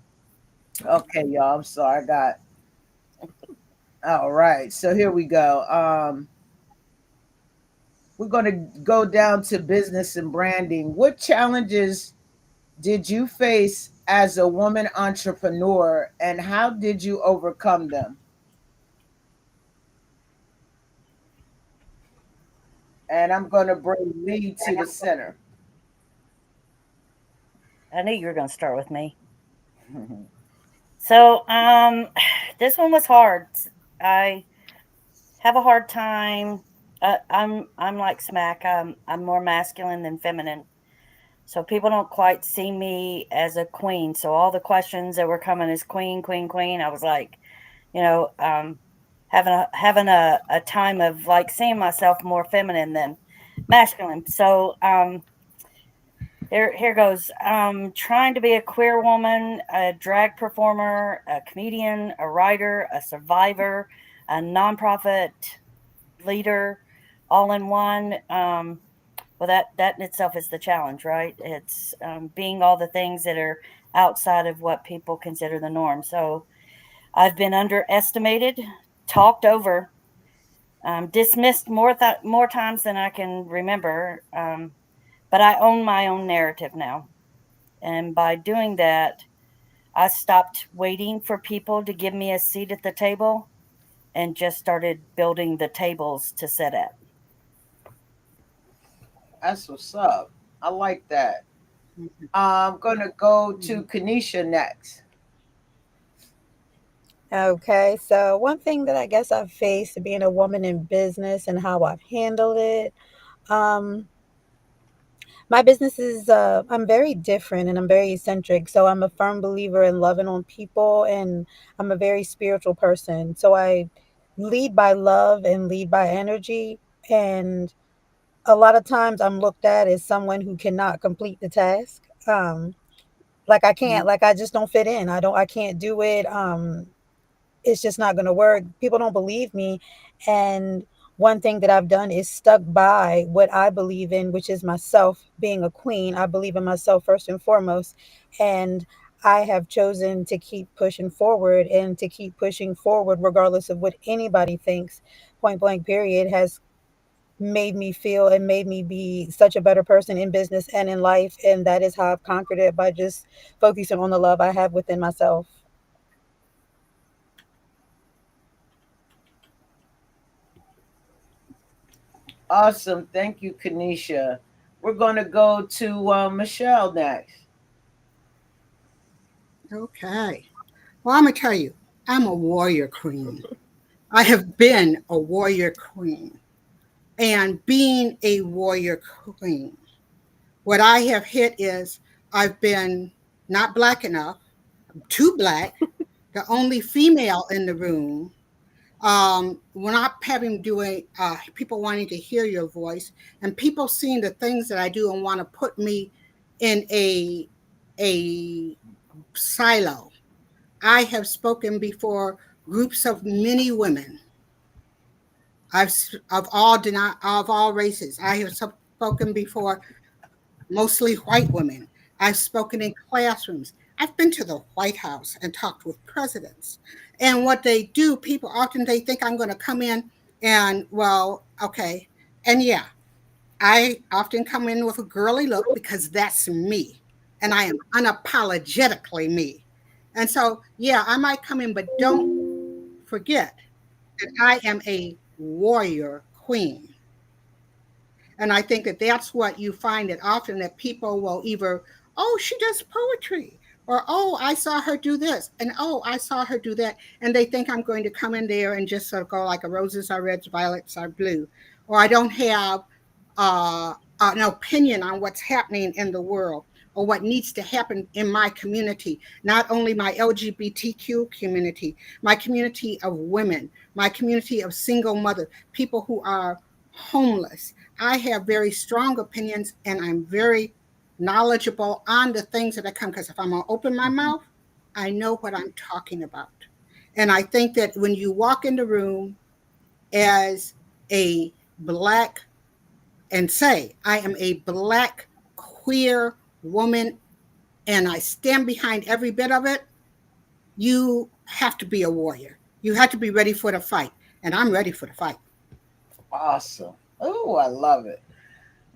Okay, y'all. I'm sorry. I got all right. So here we go. We're going to go down to business and branding. What challenges did you face as a woman entrepreneur and how did you overcome them? And I'm going to bring Lee to the center. I knew you were going to start with me. So, this one was hard. I have a hard time. I'm like Smack. I'm more masculine than feminine. So people don't quite see me as a queen. So all the questions that were coming as queen, queen, queen, I was like, you know, having a time of like seeing myself more feminine than masculine. So here goes. Trying to be a queer woman, a drag performer, a comedian, a writer, a survivor, a nonprofit leader, all in one. Well, that in itself is the challenge, right? It's being all the things that are outside of what people consider the norm. So I've been underestimated, talked over, dismissed more times than I can remember. But I own my own narrative now, and by doing that, I stopped waiting for people to give me a seat at the table and just started building the tables to sit at. That's what's up. I like that. Mhm. I'm going to go to Mhm. Kanisha next. Okay, so one thing that I guess I've faced being a woman in business and how I've handled it. Um, my business is I'm very different and I'm very eccentric. So I'm a firm believer in loving on people and I'm a very spiritual person. So I lead by love and lead by energy. And a lot of times I'm looked at as someone who cannot complete the task. Like I can't, like I just don't fit in. I can't do it. It's just not going to work. People don't believe me. And one thing that I've done is stuck by what I believe in, which is myself being a queen. I believe in myself first and foremost. And I have chosen to keep pushing forward and to keep pushing forward, regardless of what anybody thinks. Point blank, period, has made me feel and made me be such a better person in business and in life. And that is how I've conquered it by just focusing on the love I have within myself. Awesome. Thank you, Kanisha. We're going to go to Michelle next. Okay. Well, I'm going to tell you, I'm a warrior queen. I have been a warrior queen. And being a warrior queen, what I have hit is I've been not black enough, too black, the only female in the room. We're not having doing people wanting to hear your voice, and people seeing the things that I do and want to put me in a silo. I have spoken before groups of many women. Of all races. I have spoken before mostly white women. I've spoken in classrooms. I've been to the White House and talked with presidents. And what they do, people often they think I'm going to come in and, well, okay. And yeah, I often come in with a girly look because that's me. And I am unapologetically me. And so, yeah, I might come in, but don't forget that I am a warrior queen. And I think that that's what you find that often that people will either, oh, she does poetry, or oh, I saw her do this, and oh, I saw her do that. And they think I'm going to come in there and just sort of go like a roses are red, violets are blue, or I don't have an opinion on what's happening in the world or what needs to happen in my community, not only my LGBTQ community, my community of women, my community of single mothers, people who are homeless. I have very strong opinions and I'm very knowledgeable on the things that I come because if I'm going to open my mouth, I know what I'm talking about. And I think that when you walk in the room as a Black and say, I am a Black queer woman and I stand behind every bit of it, you have to be a warrior. You have to be ready for the fight. And I'm ready for the fight. Awesome. Oh, I love it.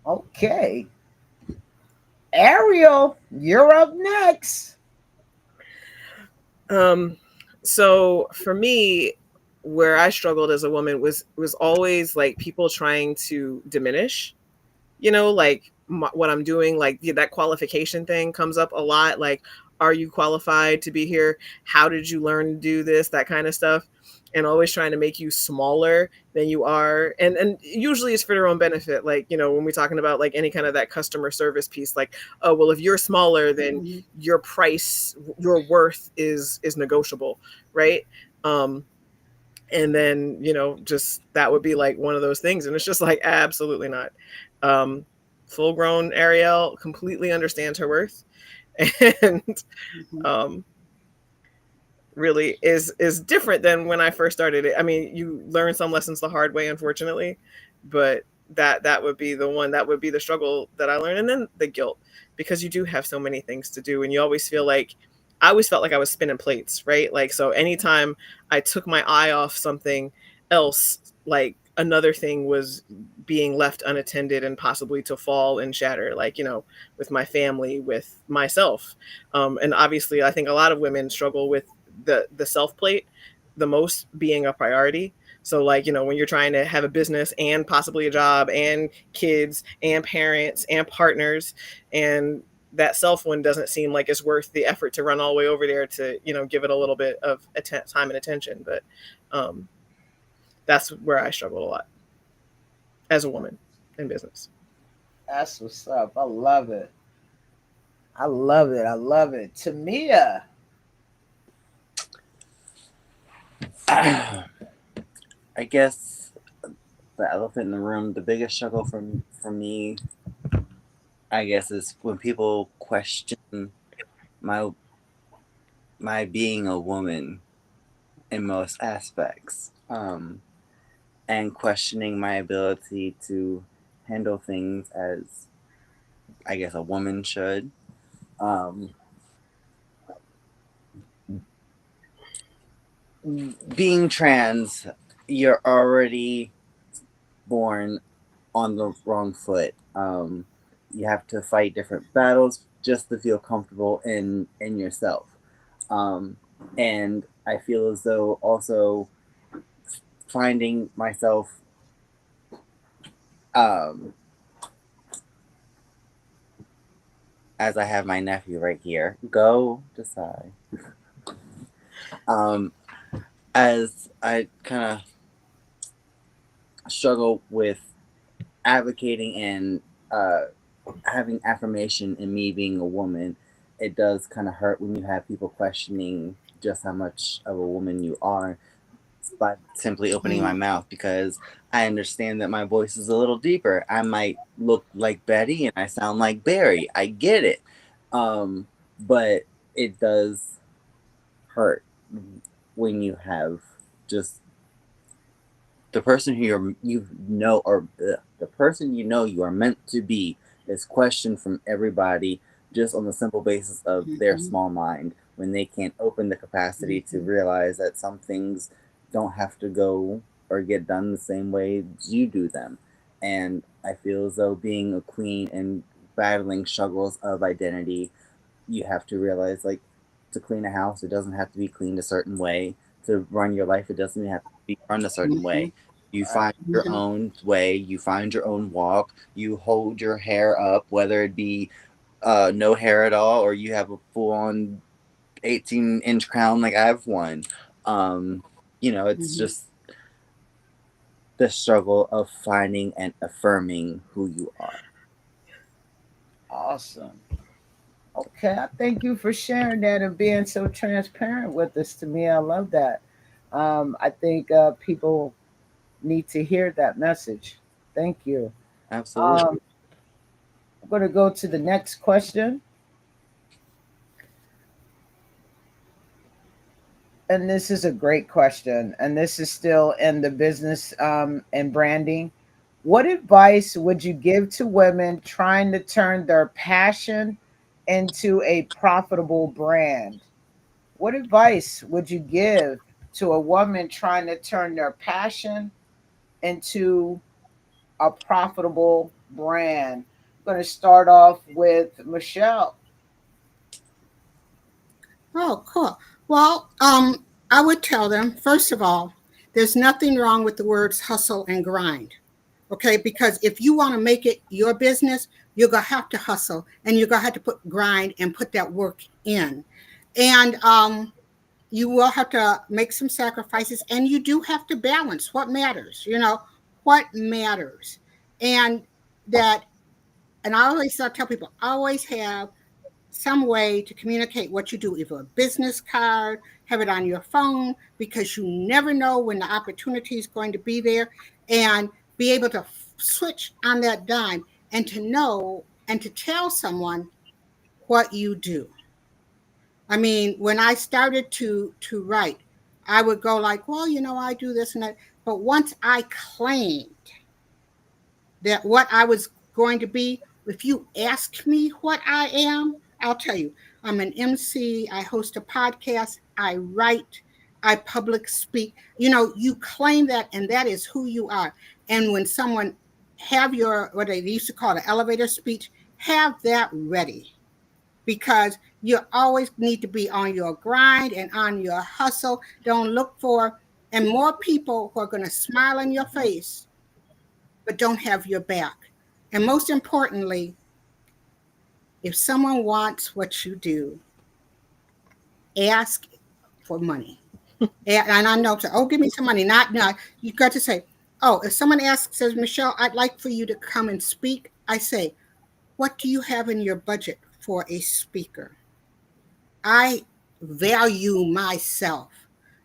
Okay. Ariel, you're up next. So for me, where I struggled as a woman was always like people trying to diminish, like what I'm doing, like that qualification thing comes up a lot. Like, are you qualified to be here? How did you learn to do this? That kind of stuff. And always trying to make you smaller than you are. And usually it's for their own benefit. Like, when we're talking about like any kind of that customer service piece, like, oh, well, if you're smaller, then your price, your worth is negotiable. Right. And then, just that would be like one of those things. And it's just like, absolutely not. Full grown Ariel completely understands her worth and really is different than when I first started it. I mean, you learn some lessons the hard way, unfortunately, but that would be the one that would be the struggle that I learned. And then the guilt, because you do have so many things to do and you always feel like I always felt like I was spinning plates, right? Like, so anytime I took my eye off something else, like another thing was being left unattended and possibly to fall and shatter, like, with my family, with myself. And obviously, I think a lot of women struggle with the self plate the most being a priority. So like, when you're trying to have a business and possibly a job and kids and parents and partners, and that self one doesn't seem like it's worth the effort to run all the way over there to, give it a little bit of time and attention. But that's where I struggled a lot as a woman in business. That's what's up. I love it. I love it. I love it. Tamia. I guess the elephant in the room, the biggest struggle for me, I guess, is when people question my being a woman in most aspects, and questioning my ability to handle things as I guess a woman should. Being trans, you're already born on the wrong foot. You have to fight different battles just to feel comfortable in yourself. And I feel as though also finding myself as I have my nephew right here. Go decide. As I kind of struggle with advocating and having affirmation in me being a woman, it does kind of hurt when you have people questioning just how much of a woman you are by simply opening my Mm, mouth, because I understand that my voice is a little deeper. I might look like Betty and I sound like Barry. I get it. Um, but it does hurt when you have just the person who you know, or the person you know you are meant to be, is questioned from everybody just on the simple basis of their mhm, small mind, when they can't open the capacity to mhm, realize that some things don't have to go or get done the same way you do them. And I feel as though being a queen and battling struggles of identity, you have to realize, like, to clean a house, it doesn't have to be cleaned a certain way. To run your life, it doesn't have to be run a certain mhm, way. You Right. find your mhm, own way, you find your own walk, you hold your hair up, whether it be no hair at all, or you have a full on 18-inch crown like I have one. Um, it's mhm. just the struggle of finding and affirming who you are. Awesome. Okay, I thank you for sharing that and being so transparent with us. To me, I love that. I think people need to hear that message. Thank you. Absolutely. I'm going to go to the next question. And this is a great question. And this is still in the business and branding. What advice would you give to women trying to turn their passion into a profitable brand? What advice would you give to a woman trying to turn their passion into a profitable brand? I'm going to start off with Michelle. Oh, cool. Well, I would tell them, first of all, there's nothing wrong with the words hustle and grind. Okay, because if you want to make it your business, you're gonna have to hustle and you're gonna have to put grind and put that work in. And you will have to make some sacrifices, and you do have to balance what matters, what matters. And that, and I always tell people, always have some way to communicate what you do, either a business card, have it on your phone, because you never know when the opportunity is going to be there, and be able to switch on that dime and to know and to tell someone what you do. I mean, when I started to write, I would go like, well, I do this and that. But once I claimed that what I was going to be, if you ask me what I am, I'll tell you. I'm an MC, I host a podcast, I write, I public speak. You claim that, and that is who you are. And when someone have your, what they used to call the elevator speech, have that ready, because you always need to be on your grind and on your hustle. Don't look for, and more people who are going to smile in your face but don't have your back. And most importantly, if someone wants what you do, ask for money. And I know, oh, give me some money. Not, you got to say, oh, if someone asks, says, Michelle, I'd like for you to come and speak, I say, what do you have in your budget for a speaker? I value myself.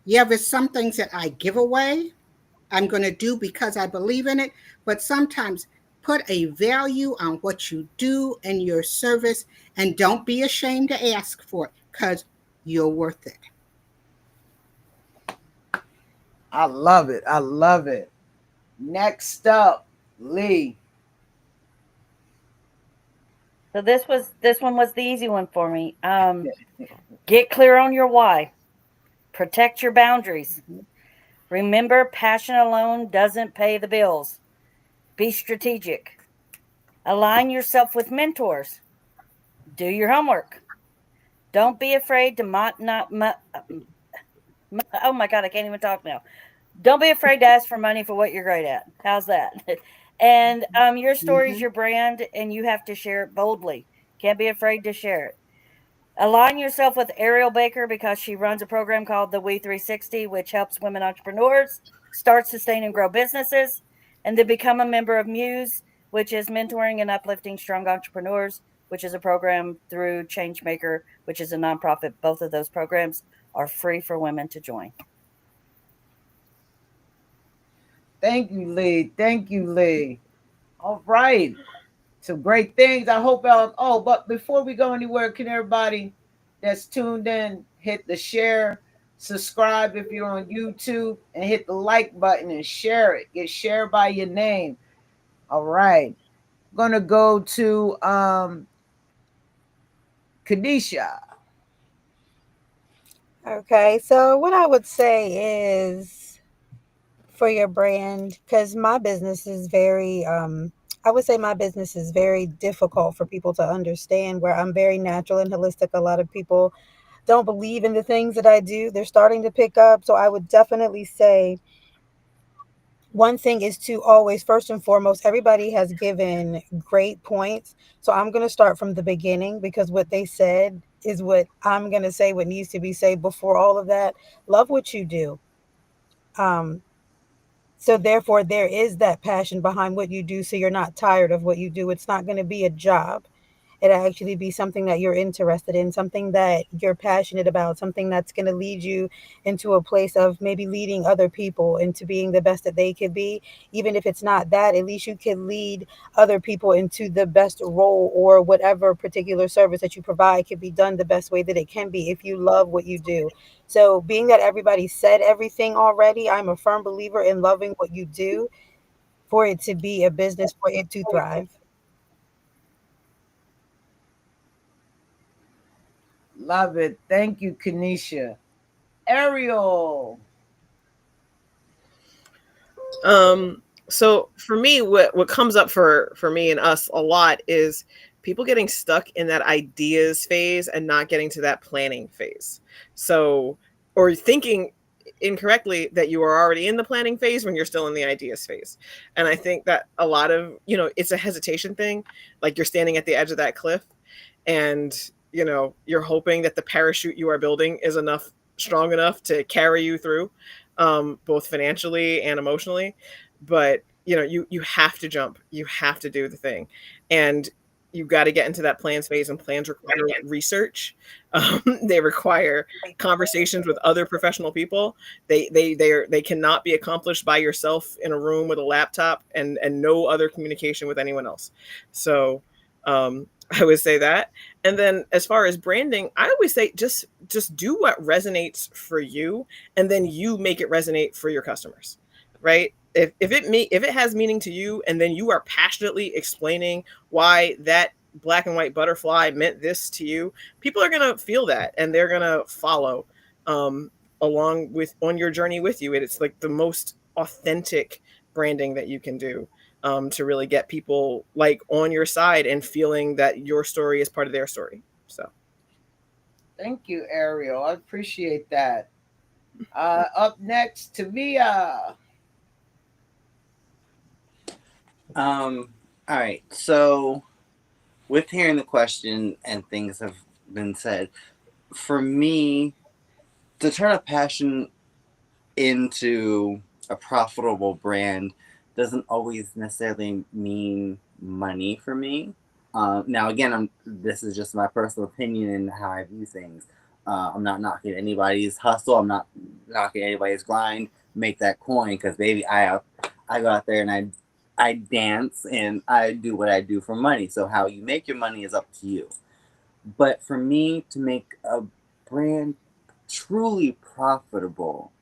Yeah, there's some things that I give away, I'm going to do because I believe in it. But sometimes put a value on what you do and your service, and don't be ashamed to ask for it, because you're worth it. I love it. I love it. Next up, Lee. So this one was the easy one for me. Get clear on your why. Protect your boundaries. Remember, passion alone doesn't pay the bills. Be strategic. Align yourself with mentors. Do your homework. Don't be afraid to oh my god, I can't even talk now. Don't be afraid to ask for money for what you're great at. How's that? And your story is Mm-hmm. your brand, and you have to share it boldly. Can't be afraid to share it. Align yourself with Ariel Baker because she runs a program called the We 360, which helps women entrepreneurs start, sustain, and grow businesses. And then become a member of Muse, which is mentoring and uplifting strong entrepreneurs which is a program through Changemaker, which is a nonprofit. Both of those programs are free for women to join. Thank you, Lee. Thank you, Lee. All right. Some great things. I hope. Oh, but before we go anywhere, can everybody that's tuned in hit the share, subscribe if you're on YouTube, and hit the like button and share it. Get shared by your name. All right. I'm gonna go to Kadisha. Okay, so what I would say is for your brand, because my business is very, I would say my business is very difficult for people to understand, where I'm very natural and holistic. A lot of people don't believe in the things that I do. They're starting to pick up. So I would definitely say one thing is to always, first and foremost, everybody has given great points. So I'm going to start from the beginning, because what they said is what I'm going to say, what needs to be said before all of that. Love what you do. Um, so therefore, there is that passion behind what you do. So you're not tired of what you do. It's not going to be a job. It actually be something that you're interested in, something that you're passionate about, something that's going to lead you into a place of maybe leading other people into being the best that they could be. Even if it's not that, at least you can lead other people into the best role, or whatever particular service that you provide can be done the best way that it can be if you love what you do. So, being that everybody said everything already, I'm a firm believer in loving what you do for it to be a business, for it to thrive. Love it. Thank you, Kanisha. Ariel. So for me, what comes up for me and us a lot is people getting stuck in that ideas phase and not getting to that planning phase. So, or thinking incorrectly that you are already in the planning phase when you're still in the ideas phase. And I think that a lot of, it's a hesitation thing. Like you're standing at the edge of that cliff and, you're hoping that the parachute you are building is strong enough to carry you through, both financially and emotionally. But you have to jump, you have to do the thing, and you've got to get into that plan space. And plans require research. They require conversations with other professional people. They cannot be accomplished by yourself in a room with a laptop and no other communication with anyone else. So I would say that. And then as far as branding, I always say just do what resonates for you, and then you make it resonate for your customers, right? If it has meaning to you, and then you are passionately explaining why that black and white butterfly meant this to you, people are gonna feel that and they're gonna follow um, along with on your journey with you. It's like the most authentic branding that you can do, to really get people like on your side and feeling that your story is part of their story. So Thank you, Ariel. I appreciate that. Up next, Tavia. All right. So, with hearing the question and things have been said, for me, to turn a passion into a profitable brand doesn't always necessarily mean money for me. Now, again, this is just my personal opinion and how I view things. I'm not knocking anybody's hustle. I'm not knocking anybody's grind. Make that coin, because baby, I go out there and I dance and I do what I do for money. So how you make your money is up to you. But for me to make a brand truly profitable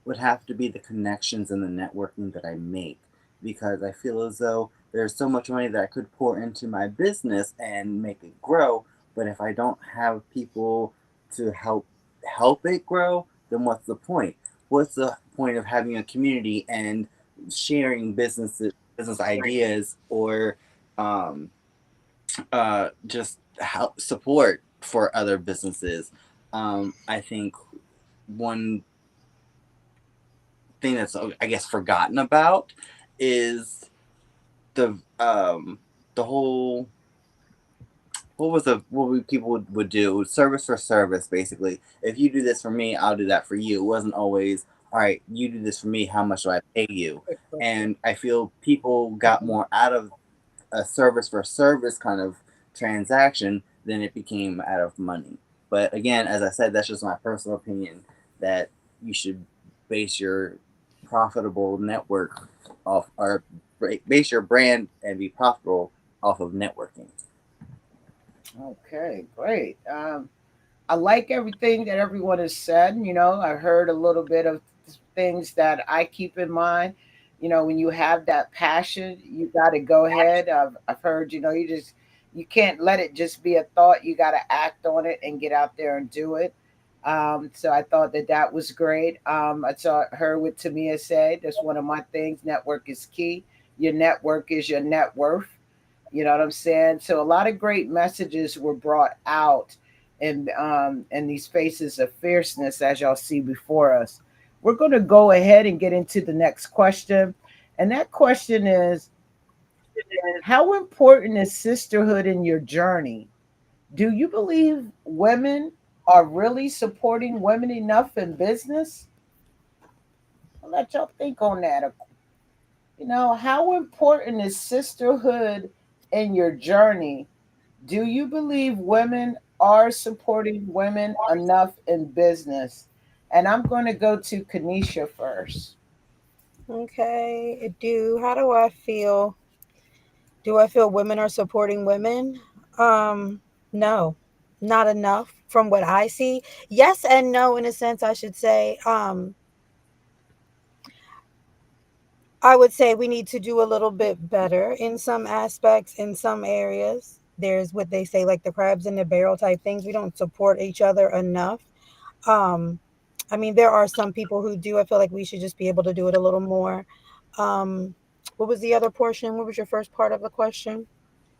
would have to be the connections and the networking that I make, because I feel as though there's so much money that I could pour into my business and make it grow, but if I don't have people to help it grow, then what's the point? What's the point of having a community and sharing business ideas, or um, just help support for other businesses? I think one thing that's, I guess, forgotten about is the whole, what people would do, service for service, basically. If you do this for me, I'll do that for you. It wasn't always, all right, you do this for me, how much do I pay you? And I feel people got more out of a service for service kind of transaction, then it became out of money. But again, as I said, that's just my personal opinion that you should base your profitable network off, or base your brand and be profitable off of networking. Okay, great. I like everything that everyone has said. I heard a little bit of things that I keep in mind. When you have that passion, you got to go ahead. I've heard, you can't let it just be a thought. You got to act on it and get out there and do it. So I thought that that was great. I saw heard what Tamia said. That's one of my things. Network is key. Your network is your net worth. You know what I'm saying? So a lot of great messages were brought out in these faces of fierceness, as y'all see before us. We're going to go ahead and get into the next question, and that question is: how important is sisterhood in your journey? Do you believe women are really supporting women enough in business? I'll let y'all think on that. How important is sisterhood in your journey? Do you believe women are supporting women enough in business? And I'm going to go to Kanisha first. Okay. How do I feel? Do I feel women are supporting women? No, not enough from what I see. Yes and no, in a sense, I should say. I would say we need to do a little bit better in some aspects, in some areas. There's what they say, like the crabs in the barrel type things. We don't support each other enough. Um, I mean, there are some people who do. I feel like we should just be able to do it a little more. Um, what was the other portion? What was your first part of the question?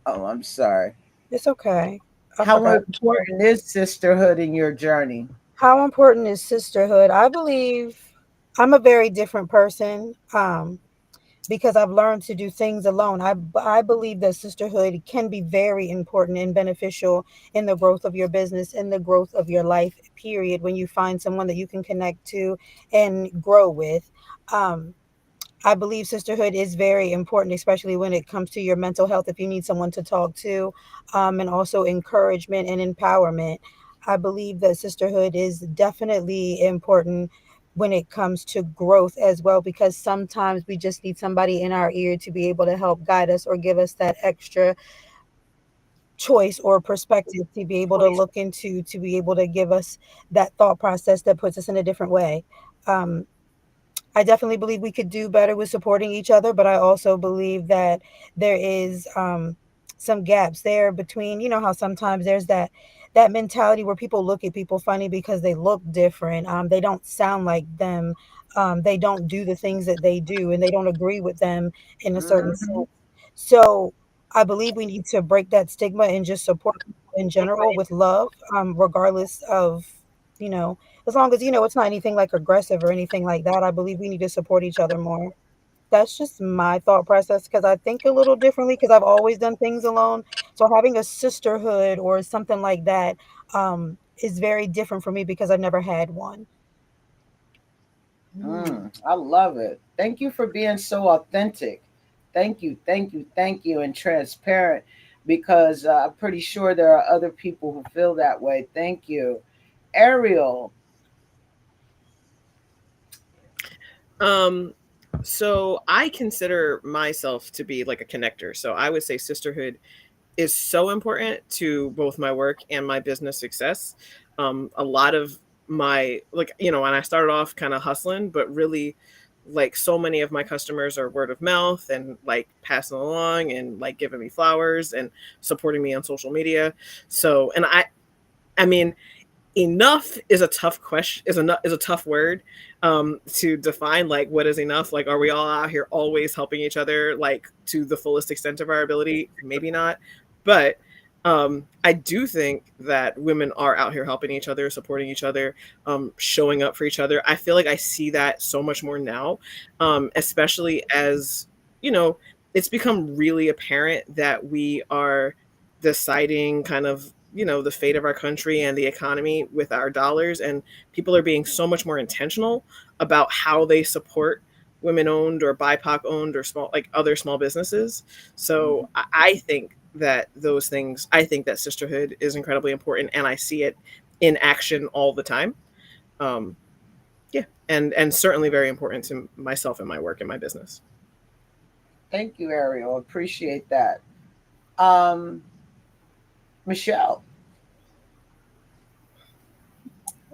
Oh, I'm sorry. It's okay. I How forgot. important is sisterhood in your journey? How important is sisterhood? I believe I'm a very different person. Because I've learned to do things alone. I believe that sisterhood can be very important and beneficial in the growth of your business, in the growth of your life, period. When you find someone that you can connect to and grow with. Um, I believe sisterhood is very important, especially when it comes to your mental health. If you need someone to talk to, and also encouragement and empowerment, I believe that sisterhood is definitely important when it comes to growth as well, because sometimes we just need somebody in our ear to be able to help guide us or give us that extra choice or perspective to be able to look into, to be able to give us that thought process that puts us in a different way. Um, I definitely believe we could do better with supporting each other, but I also believe that there is some gaps there between, how sometimes there's that mentality where people look at people funny because they look different. They don't sound like them. They don't do the things that they do, and they don't agree with them in a certain Hmm. sense. So I believe we need to break that stigma and just support people in general with love, regardless of, you know, as long as, it's not anything like aggressive or anything like that. I believe we need to support each other more. That's just my thought process because I think a little differently because I've always done things alone. So having a sisterhood or something like that is very different for me because I've never had one. Mm. I love it. Thank you for being so authentic. Thank you, thank you, thank you, and transparent because I'm pretty sure there are other people who feel that way. Thank you. Ariel. Um, so I consider myself to be like a connector. So I would say sisterhood is so important to both my work and my business success. A lot of my, like, when I started off kind of hustling, but really, like, so many of my customers are word of mouth and like passing along and like giving me flowers and supporting me on social media. So, and I mean, enough is a tough question, is a tough word to define. Like, what is enough? Like, are we all out here always helping each other like to the fullest extent of our ability? Maybe not, but I do think that women are out here helping each other, supporting each other, showing up for each other. I feel like I see that so much more now, especially as, you know it's become really apparent that we are deciding kind of, the fate of our country and the economy with our dollars, and people are being so much more intentional about how they support women owned or BIPOC owned or small, like, other small businesses. So I think that those things, I think that sisterhood is incredibly important, and I see it in action all the time. Um, yeah, and certainly very important to myself and my work and my business. Thank you, Ariel. Appreciate that. Um, Michelle.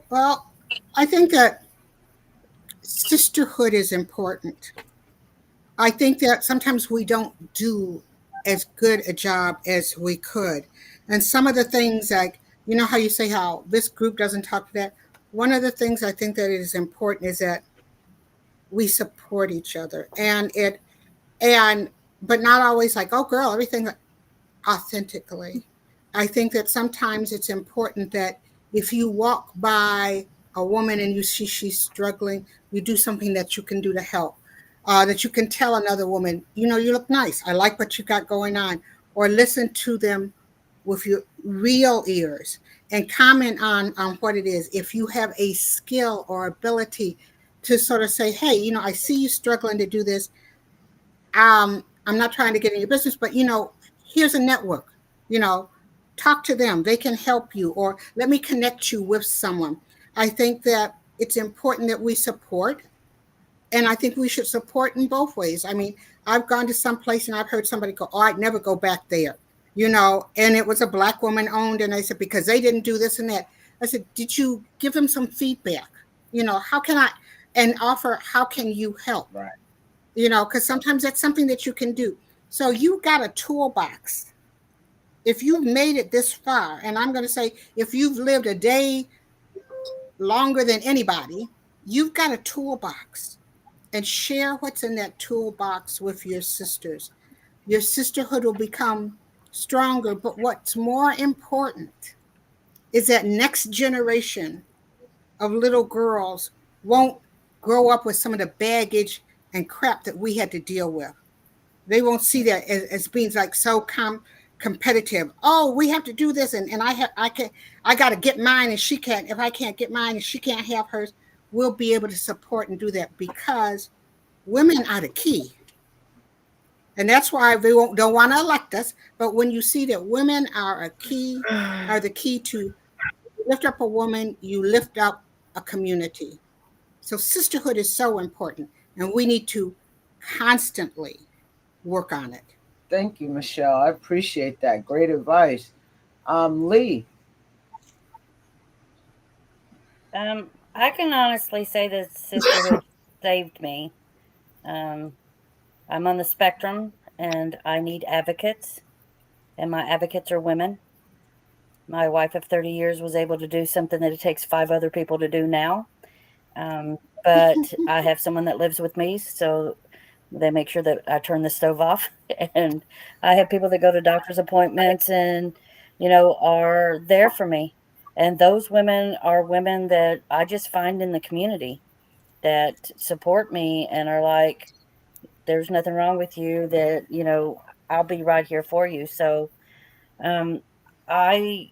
Well, I think that sisterhood is important. I think that sometimes we don't do as good a job as we could. And some of the things, like, you know how you say how this group doesn't talk to that? One of the things I think that is important is that we support each other. And but not always like, oh girl, everything authentically. I think that sometimes it's important that if you walk by a woman and you see she's struggling, you do something that you can do to help. That you can tell another woman, you know, you look nice. I like what you got going on. Or listen to them with your real ears and comment on what it is. If you have a skill or ability to sort of say, hey, you know, I see you struggling to do this. I'm not trying to get in your business, but you know, here's a network. You know, talk to them. They can help you, or let me connect you with someone. I think that it's important that we support, and I think we should support in both ways. I mean, I've gone to some place and I've heard somebody go, "Oh, I'd never go back there," you know, and it was a black woman owned, and I said because they didn't do this and that. I said, did you give them some feedback? You know, how can I and offer? How can you help? Right. You know, because sometimes that's something that you can do. So you got a toolbox. If you've made it this far, and I'm going to say, if you've lived a day longer than anybody, you've got a toolbox, and share what's in that toolbox with your sisters. Your sisterhood will become stronger. But what's more important is that next generation of little girls won't grow up with some of the baggage and crap that we had to deal with. They won't see that as being like so competitive. Oh, we have to do this, and I got to get mine, and she can't. If I can't get mine, and she can't have hers, we'll be able to support and do that because women are the key, and that's why they don't want to elect us. But when you see that women are the key to lift up a woman, you lift up a community. So sisterhood is so important, and we need to constantly work on it. Thank you, Michelle. I appreciate that. Great advice. Lee. I can honestly say that sisterhood saved me. Um, I'm on the spectrum and I need advocates, and my advocates are women. My wife of 30 years was able to do something that it takes 5 other people to do now. But I have someone that lives with me, so they make sure that I turn the stove off. And I have people that go to doctor's appointments and, are there for me. And those women are women that I just find in the community that support me and are like, there's nothing wrong with you, that, I'll be right here for you. So um, I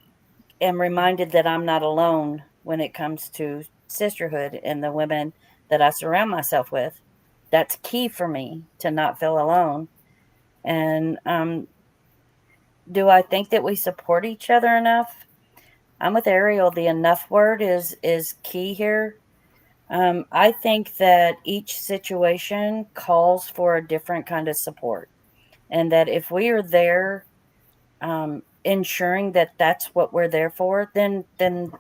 am reminded that I'm not alone when it comes to sisterhood and the women that I surround myself with. That's key for me to not feel alone. And do I think that we support each other enough? I'm with Ariel. The enough word is key here. I think that each situation calls for a different kind of support, and that if we are there ensuring that that's what we're there for, then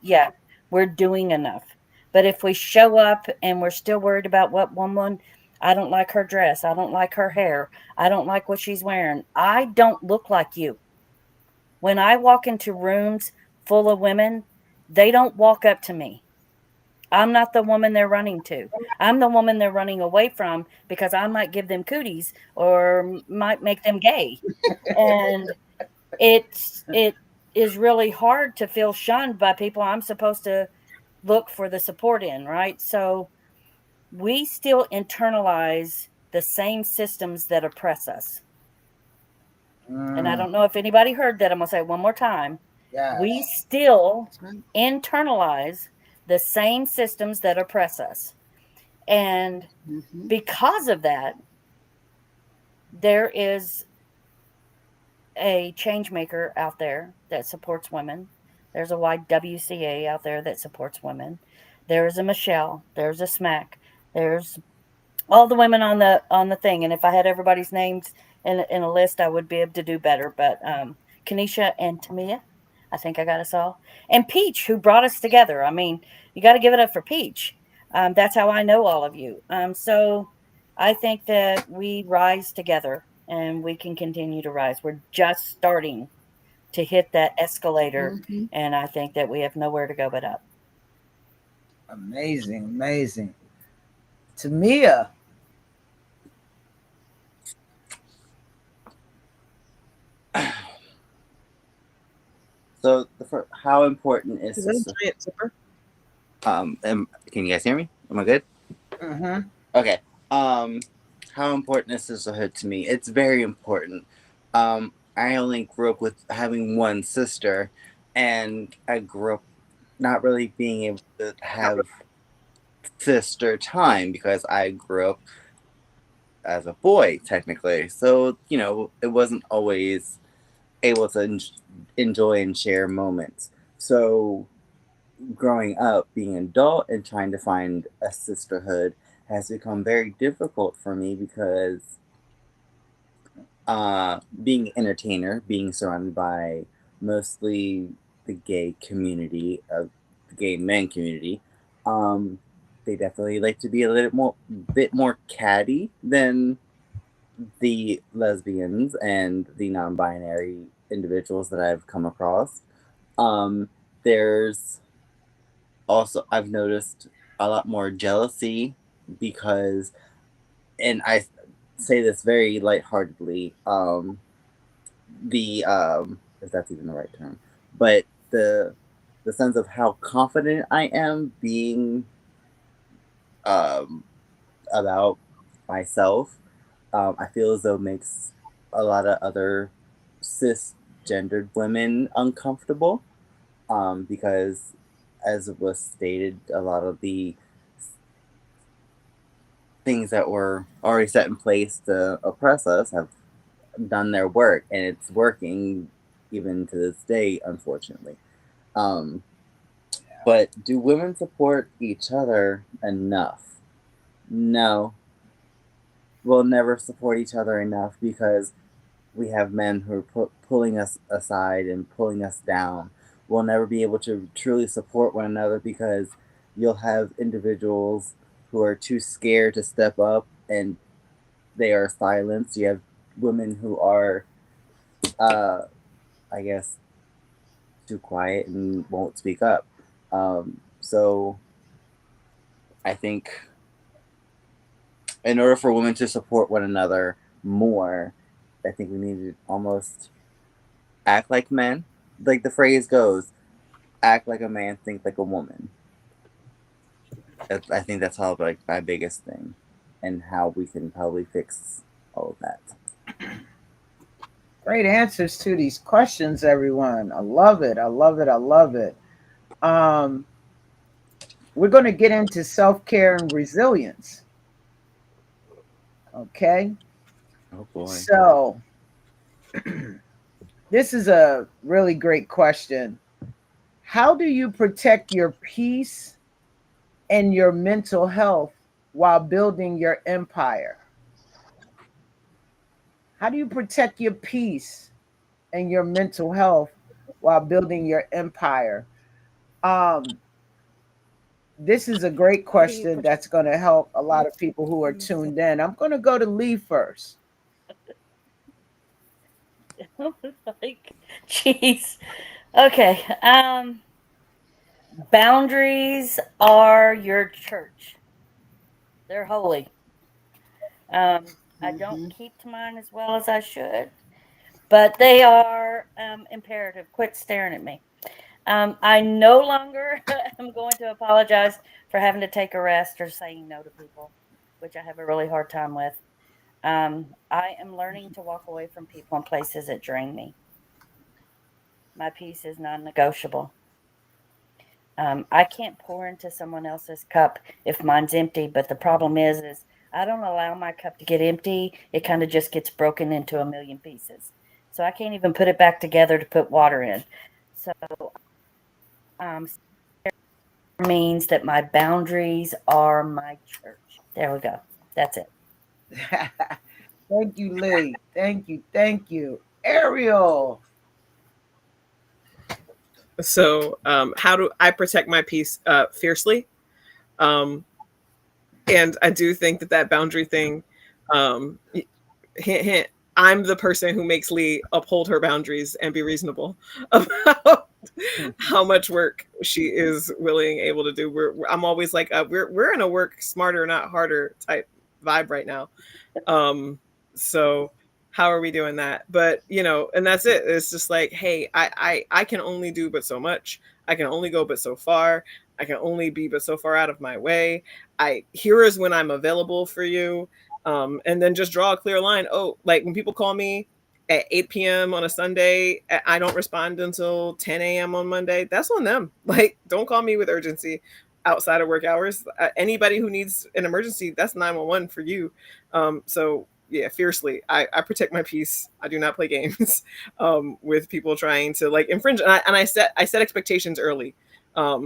yeah, we're doing enough. But if we show up and we're still worried about what woman, I don't like her dress, I don't like her hair, I don't like what she's wearing, I don't look like you. When I walk into rooms full of women, they don't walk up to me. I'm not the woman they're running to. I'm the woman they're running away from because I might give them cooties or might make them gay. And it is really hard to feel shunned by people I'm supposed to look for the support in, right? So we still internalize the same systems that oppress us. And I Mm, don't know if anybody heard that. I'm going to say it one more time. We yes. still That's right. internalize the same systems that oppress us. And Mm-hmm. because of that, there is a change maker out there that supports women. There's a YWCA out there that supports women. There is a Michelle. There's a Smack. There's all the women on the thing. And if I had everybody's names in a list, I would be able to do better. But Kanisha and Tamia, I think I got us all. And Peach, who brought us together. I mean, you got to give it up for Peach. That's how I know all of you. So I think that we rise together and we can continue to rise. We're just starting to hit that escalator, Mhm. and I think that we have nowhere to go but up. Amazing, amazing. Tamia. So how important is Is that a this? giant zipper? Can you guys hear me? Am I good? Mm-hmm. Okay. Um, how important is sisterhood to me? It's very important. I only grew up with having one sister, and I grew up not really being able to have sister time because I grew up as a boy technically. So it wasn't always able to enjoy and share moments. So growing up, being an adult and trying to find a sisterhood has become very difficult for me because being an entertainer, being surrounded by mostly the gay community of the gay men community, um, they definitely like to be a little bit more catty than the lesbians and the non-binary individuals that I've come across. There's also I've noticed a lot more jealousy because, and I say this very lightheartedly, the if that's even the right term, but the sense of how confident I am being um, about myself, I feel as though makes a lot of other cisgendered women uncomfortable because, as was stated, a lot of the things that were already set in place to oppress us have done their work, and it's working even to this day, unfortunately. Um, but do women support each other enough? No, we'll never support each other enough because we have men who are pulling us aside and pulling us down. We'll never be able to truly support one another because you'll have individuals who are too scared to step up and they are silenced. You have women who are, uh, I guess, too quiet and won't speak up. So I think in order for women to support one another more, I think we need to almost act like men. Like the phrase goes, act like a man, think like a woman. I think that's all like my biggest thing, and how we can probably fix all of that. Great answers to these questions, everyone. I love it. I love it. I love it. Um, we're going to get into self care and resilience. Okay. Oh boy. So, this is a really great question. How do you protect your peace and your mental health while building your empire? How do you protect your peace and your mental health while building your empire? Um, this is a great How do you question that's going to help a lot of people who are protect? tuned in. I'm going to go to Lee first. Like, jeez. Okay. Boundaries are your church. They're holy. I don't Mhm. keep to mine as well as I should, but they are imperative. Quit staring at me. I no longer am going to apologize for having to take a rest or saying no to people, which I have a really hard time with. I am learning to walk away from people and places that drain me. My peace is non-negotiable. I can't pour into someone else's cup if mine's empty. But the problem is I don't allow my cup to get empty. It kind of just gets broken into a million pieces. So I can't even put it back together to put water in. So means that my boundaries are my church. There we go. That's it. Thank you, Lee. Thank you. Thank you. Ariel. So, how do I protect my peace fiercely? Um, and I do think that that boundary thing, um, hint, hint, I'm the person who makes Lee uphold her boundaries and be reasonable about how much work she is willing able to do. I'm always like, we're in a work smarter, not harder type vibe right now. Um, so how are we doing that? But and that's it. It's just like, hey, I can only do but so much. I can only go but so far. I can only be but so far out of my way. Here is when I'm available for you. And then just draw a clear line. Oh, like when people call me at 8 p.m. on a Sunday, I don't respond until 10 a.m. on Monday. That's on them. Like, don't call me with urgency outside of work hours. Anybody who needs an emergency, that's 911 for you. So yeah, fiercely, I protect my peace. I do not play games with people trying to like infringe. And I set expectations early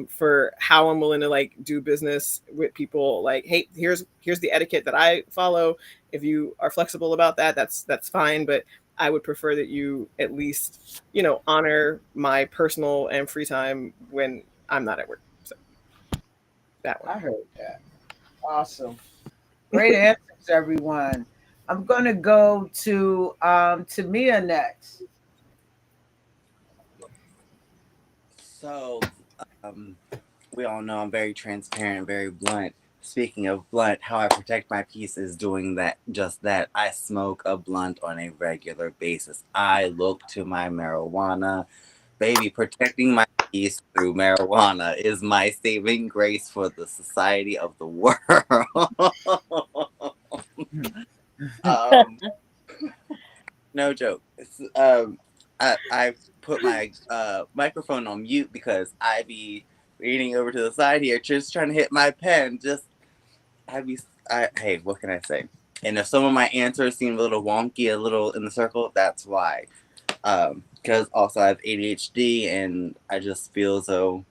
for how I'm willing to like do business with people. Like, hey, here's the etiquette that I follow. If you are flexible about that, that's fine. But I would prefer that you at least honor my personal and free time when I'm not at work. So that one. I heard that. Awesome. Great answers, everyone. I'm gonna go to Mia next. So, um, we all know I'm very transparent, very blunt. Speaking of blunt, how I protect my peace is doing that, just that. I smoke a blunt on a regular basis. I look to my marijuana. Baby, protecting my peace through marijuana is my saving grace for the society of the world. um, no joke. I put my microphone on mute because I be leaning over to the side here, just trying to hit my pen. Just I be, hey, what can I say? And if some of my answers seem a little wonky, a little in the circle, that's why. Because also I have ADHD, and I just feel as though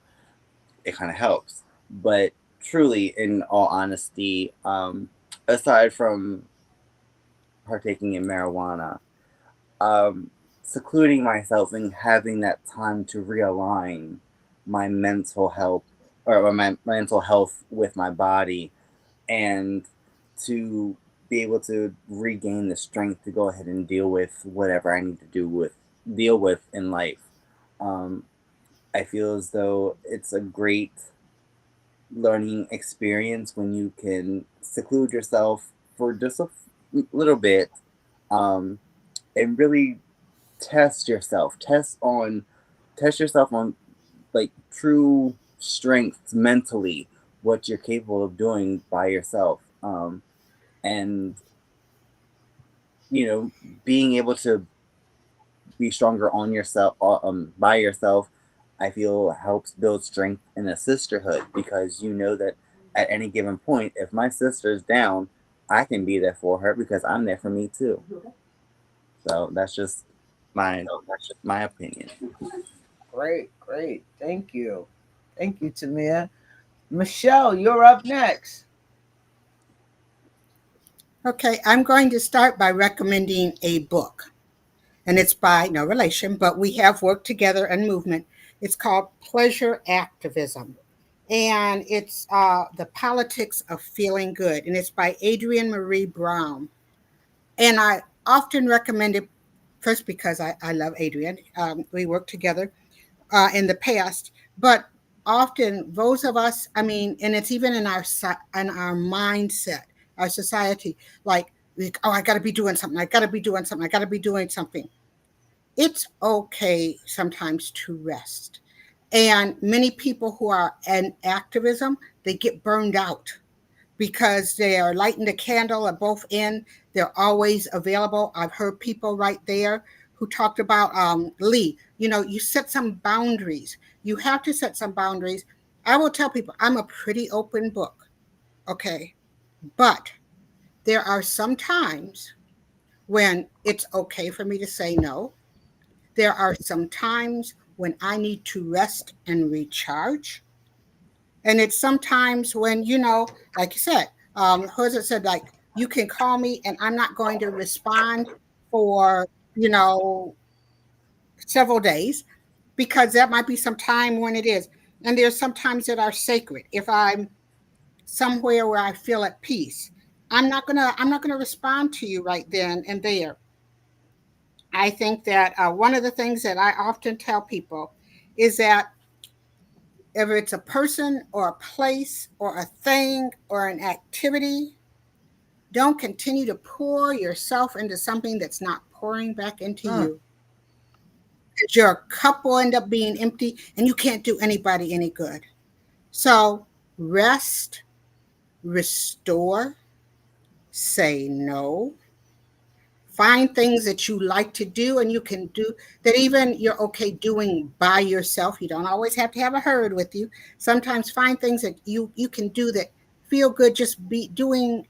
it kind of helps. But truly, in all honesty, aside from partaking in marijuana, um, secluding myself and having that time to realign my mental health or my mental health with my body, and to be able to regain the strength to go ahead and deal with whatever I need to deal with in life. Um, I feel as though it's a great learning experience when you can seclude yourself for just a little bit, um, and really test yourself. Test yourself on like true strengths mentally, what you're capable of doing by yourself. And you know, being able to be stronger on yourself, by yourself, I feel helps build strength in a sisterhood, because you know that at any given point, if my sister's down, I can be there for her because I'm there for me too. So that's just my opinion. Great, great. Thank you. Thank you, Tamia. Michelle, you're up next. Okay, I'm going to start by recommending a book, and it's by no relation, but we have worked together in movement. It's called Pleasure Activism, and it's The Politics of Feeling Good, and it's by Adrienne Marie Brown. And I often recommend it first because I love Adrienne. We worked together in the past, but often those of us, I mean, and it's even in our mindset, our society, like, oh, I got to be doing something. I got to be doing something. I got to be doing something. It's okay sometimes to rest. And many people who are in activism, they get burned out because they are lighting the candle at both ends. They're always available. I've heard people right there who talked about Lee. You set some boundaries. You have to set some boundaries. I will tell people I'm a pretty open book, okay? But there are some times when it's okay for me to say no. There are some times when I need to rest and recharge. And it's sometimes when, like you said, Jose said, like, you can call me and I'm not going to respond for, you know, several days, because that might be some time when it is. And there's some times that are sacred. If I'm somewhere where I feel at peace, I'm not gonna respond to you right then and there. I think that one of the things that I often tell people is that if it's a person or a place or a thing or an activity, don't continue to pour yourself into something that's not pouring back into Mm. you. Because your cup will end up being empty and you can't do anybody any good. So rest, restore, say no, find things that you like to do and you can do, that even you're okay doing by yourself. You don't always have to have a herd with you. Sometimes find things that you can do that feel good just be doing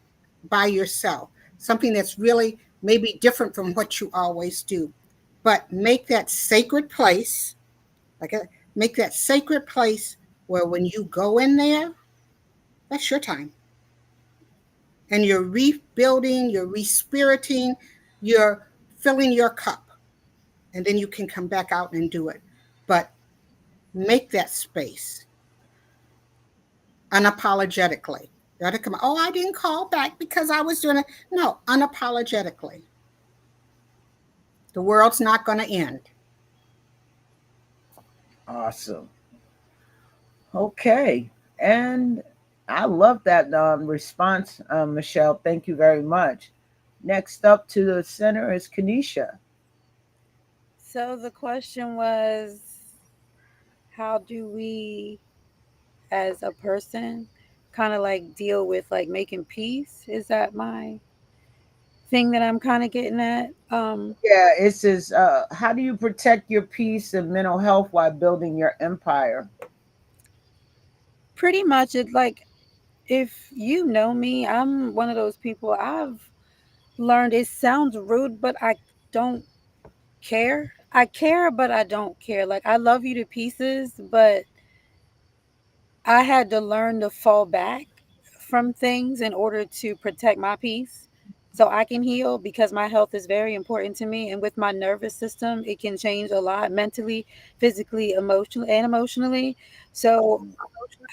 by yourself, something that's really maybe different from what you always do. But make that sacred place, like make that sacred place where when you go in there, that's your time, and you're rebuilding, you're respiriting, you're filling your cup, and then you can come back out and do it. But make that space unapologetically. You got to come, oh, I didn't call back because I was doing it. No, unapologetically. The world's not going to end. Awesome. Okay. And I love that response, Michelle. Thank you very much. Next up to the center is Kanisha. So the question was, how do we as a person kind of like deal with like making peace? Is that my thing that I'm kind of getting at? Yeah, it says, how do you protect your peace and mental health while building your empire? Pretty much it like, if you know me, I'm one of those people. I've learned, it sounds rude, but I don't care. I care, but I don't care. Like, I love you to pieces, but I had to learn to fall back from things in order to protect my peace so I can heal, because my health is very important to me. And with my nervous system, it can change a lot mentally, physically, emotionally, and emotionally. So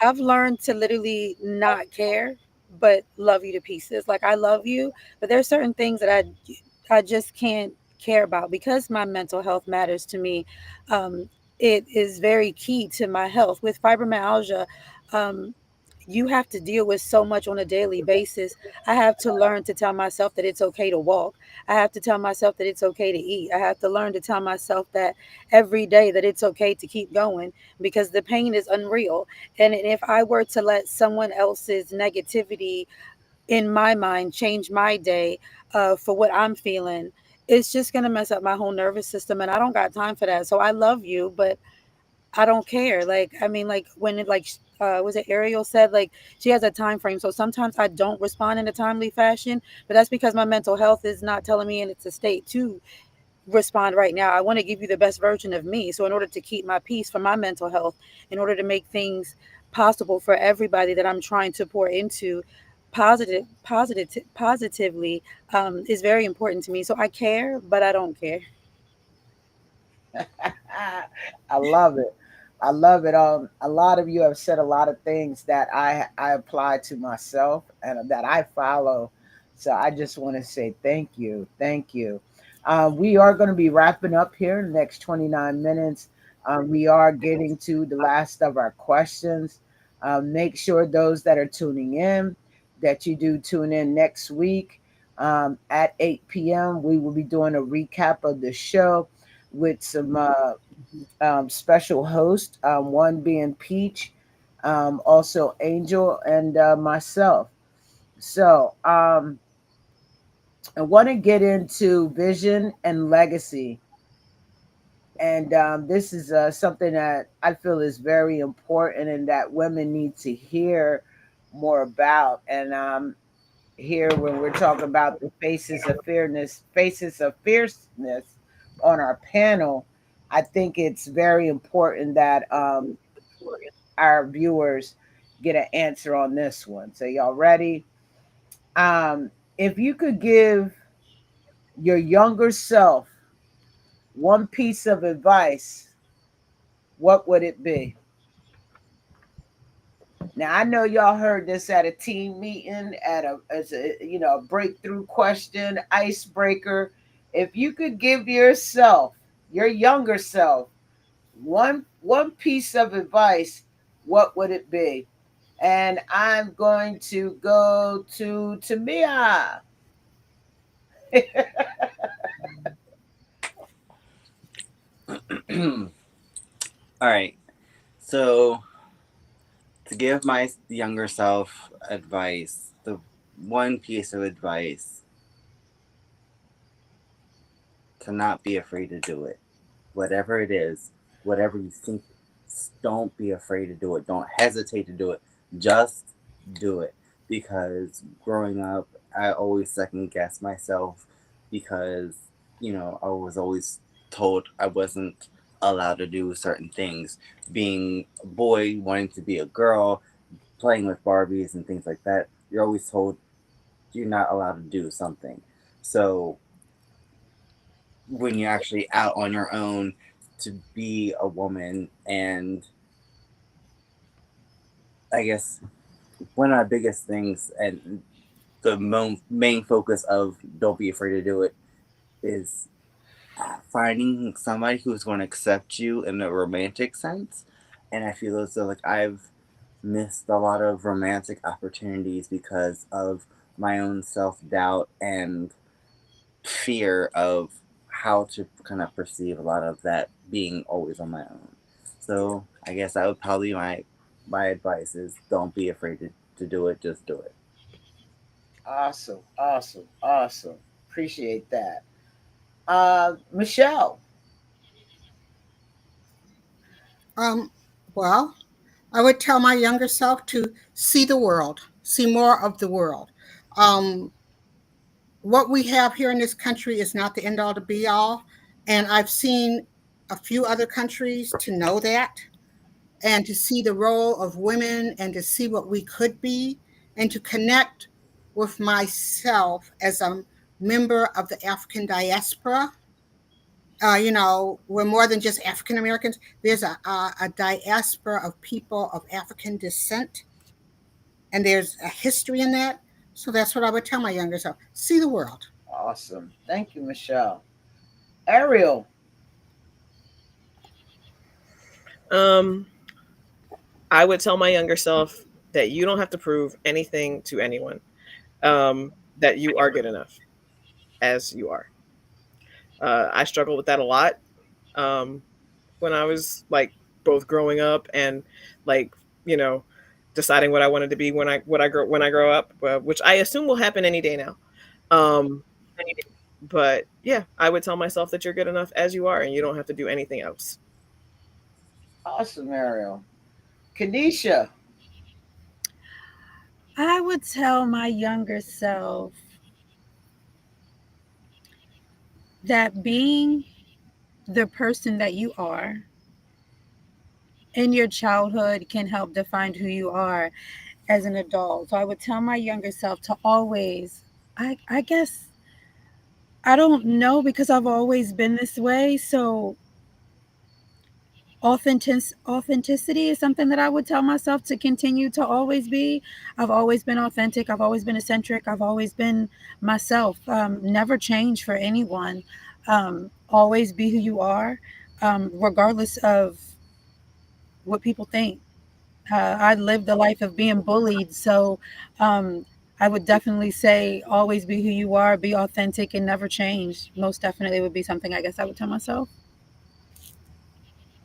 I've learned to literally not care, but love you to pieces. Like, I love you, but there's certain things that I just can't care about because my mental health matters to me. Um, it is very key to my health. With fibromyalgia, um, you have to deal with so much on a daily basis. I have to learn to tell myself that it's okay to walk. I have to tell myself that it's okay to eat. I have to learn to tell myself that every day that it's okay to keep going, because the pain is unreal. And if I were to let someone else's negativity in my mind change my day for what I'm feeling, it's just going to mess up my whole nervous system. And I don't got time for that. So I love you, but I don't care. Like, I mean, like when it like was it Ariel said like she has a time frame. So sometimes I don't respond in a timely fashion, but that's because my mental health is not telling me in its a state to respond right now. I want to give you the best version of me. So in order to keep my peace for my mental health, in order to make things possible for everybody that I'm trying to pour into, positively, is very important to me. So I care, but I don't care. I love it. I love it. A lot of you have said a lot of things that I apply to myself and that I follow. So I just want to say thank you, thank you. We are going to be wrapping up here in the next 29 minutes. We are getting to the last of our questions. Make sure those that are tuning in that you do tune in next week at 8 p.m. We will be doing a recap of the show with some special hosts, one being Peach, also Angel, and myself. So I want to get into vision and legacy. And this is something that I feel is very important and that women need to hear more about. And here, when we're talking about the faces of fierceness on our panel, I think it's very important that our viewers get an answer on this one. So y'all ready? If you could give your younger self one piece of advice, what would it be? Now I know y'all heard this at a team meeting, at a as a breakthrough question, icebreaker. If you could give yourself, your younger self, one piece of advice, what would it be? And I'm going to go to Tamia. All right. So to give my younger self advice, the one piece of advice, to not be afraid to do it. Whatever it is, whatever you think, don't be afraid to do it. Don't hesitate to do it. Just do it. Because growing up, I always second guess myself because, I was always told I wasn't allowed to do certain things. Being a boy, wanting to be a girl, playing with Barbies and things like that, you're always told you're not allowed to do something. So when you're actually out on your own to be a woman, and I guess one of my biggest things and the main focus of don't be afraid to do it is finding somebody who's going to accept you in a romantic sense. And I feel as though like I've missed a lot of romantic opportunities because of my own self-doubt and fear of how to kind of perceive a lot of that being always on my own. So I guess that would probably be my advice is don't be afraid to do it, just do it. Awesome, awesome, awesome. Appreciate that. Michelle. Um, well, I would tell my younger self to see the world, see more of the world. Um, what we have here in this country is not the end all to be all. And I've seen a few other countries to know that, and to see the role of women and to see what we could be and to connect with myself as a member of the African diaspora. We're more than just African Americans. There's a diaspora of people of African descent, and there's a history in that. So that's what I would tell my younger self: see the world. Awesome. Thank you, Michelle. Ariel. Um, I would tell my younger self that you don't have to prove anything to anyone. That you are good enough as you are. I struggled with that a lot um, when I was like both growing up and like you know deciding what I wanted to be when I grow up, which I assume will happen any day now. Um, but yeah, I would tell myself that you're good enough as you are, and you don't have to do anything else. Awesome, Ariel. Kanisha. I would tell my younger self that being the person that you are in your childhood can help define who you are as an adult. So I would tell my younger self to always, I guess, I don't know because I've always been this way. So authenticity is something that I would tell myself to continue to always be. I've always been authentic. I've always been eccentric. I've always been myself. Never change for anyone. Always be who you are, regardless of what people think. I lived a life of being bullied, so um, I would definitely say always be who you are, be authentic, and never change. Most definitely would be something I guess I would tell myself.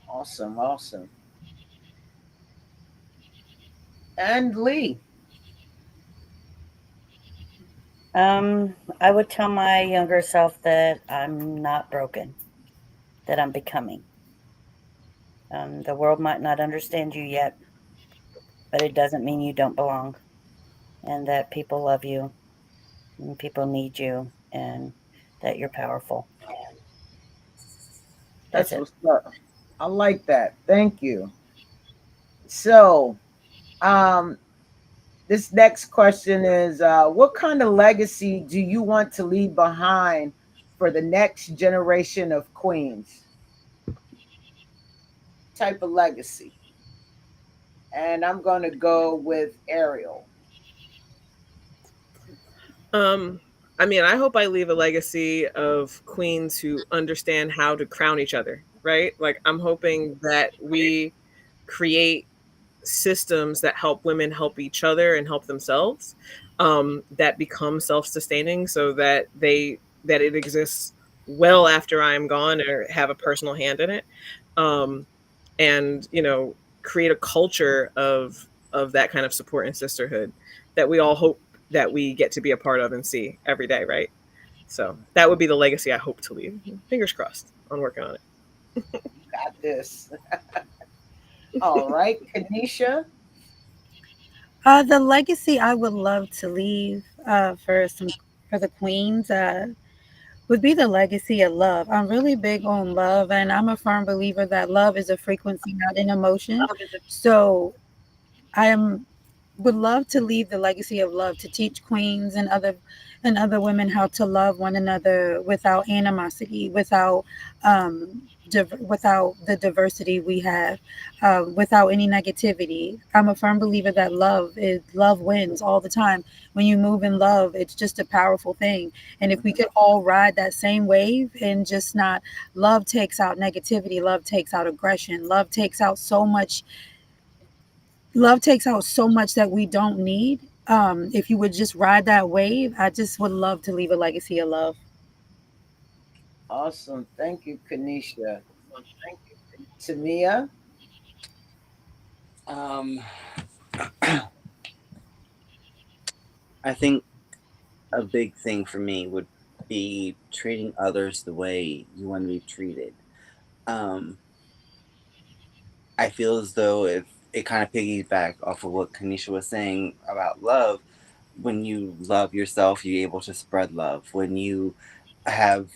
Awesome, awesome. And Lee. I would tell my younger self that I'm not broken, that I'm becoming. The world might not understand you yet, but it doesn't mean you don't belong, and that people love you, and people need you, and that you're powerful. That's That's it. what's up. I like that. Thank you. So, um, this next question is what kind of legacy do you want to leave behind for the next generation of queens? Type of legacy. And I'm going to go with Ariel. Um, I mean, I hope I leave a legacy of queens who understand how to crown each other, right? Like, I'm hoping that we create systems that help women help each other and help themselves, that become self-sustaining, so that it exists well after I'm gone or have a personal hand in it, um, and create a culture of that kind of support and sisterhood that we all hope that we get to be a part of and see every day, right? So that would be the legacy I hope to leave. Fingers crossed on working on Got this. All right, Kanisha. The legacy I would love to leave for the queens would be the legacy of love. I'm really big on love, and I'm a firm believer that love is a frequency, not an emotion. So I am would love to leave the legacy of love to teach queens and other women how to love one another without animosity, without the diversity we have, without any negativity. I'm a firm believer that love wins all the time. When you move in love, it's just a powerful thing. And if we could all ride that same wave and just not love takes out negativity, love takes out aggression, love takes out so much that we don't need. If you would just ride that wave, I just would love to leave a legacy of love. Awesome. Thank you, Kanisha. Tamia. Um, I think a big thing for me would be treating others the way you want to be treated. Um, I feel as though if it kind of piggyback off of what Kanisha was saying about love, when you love yourself, you're able to spread love. When you have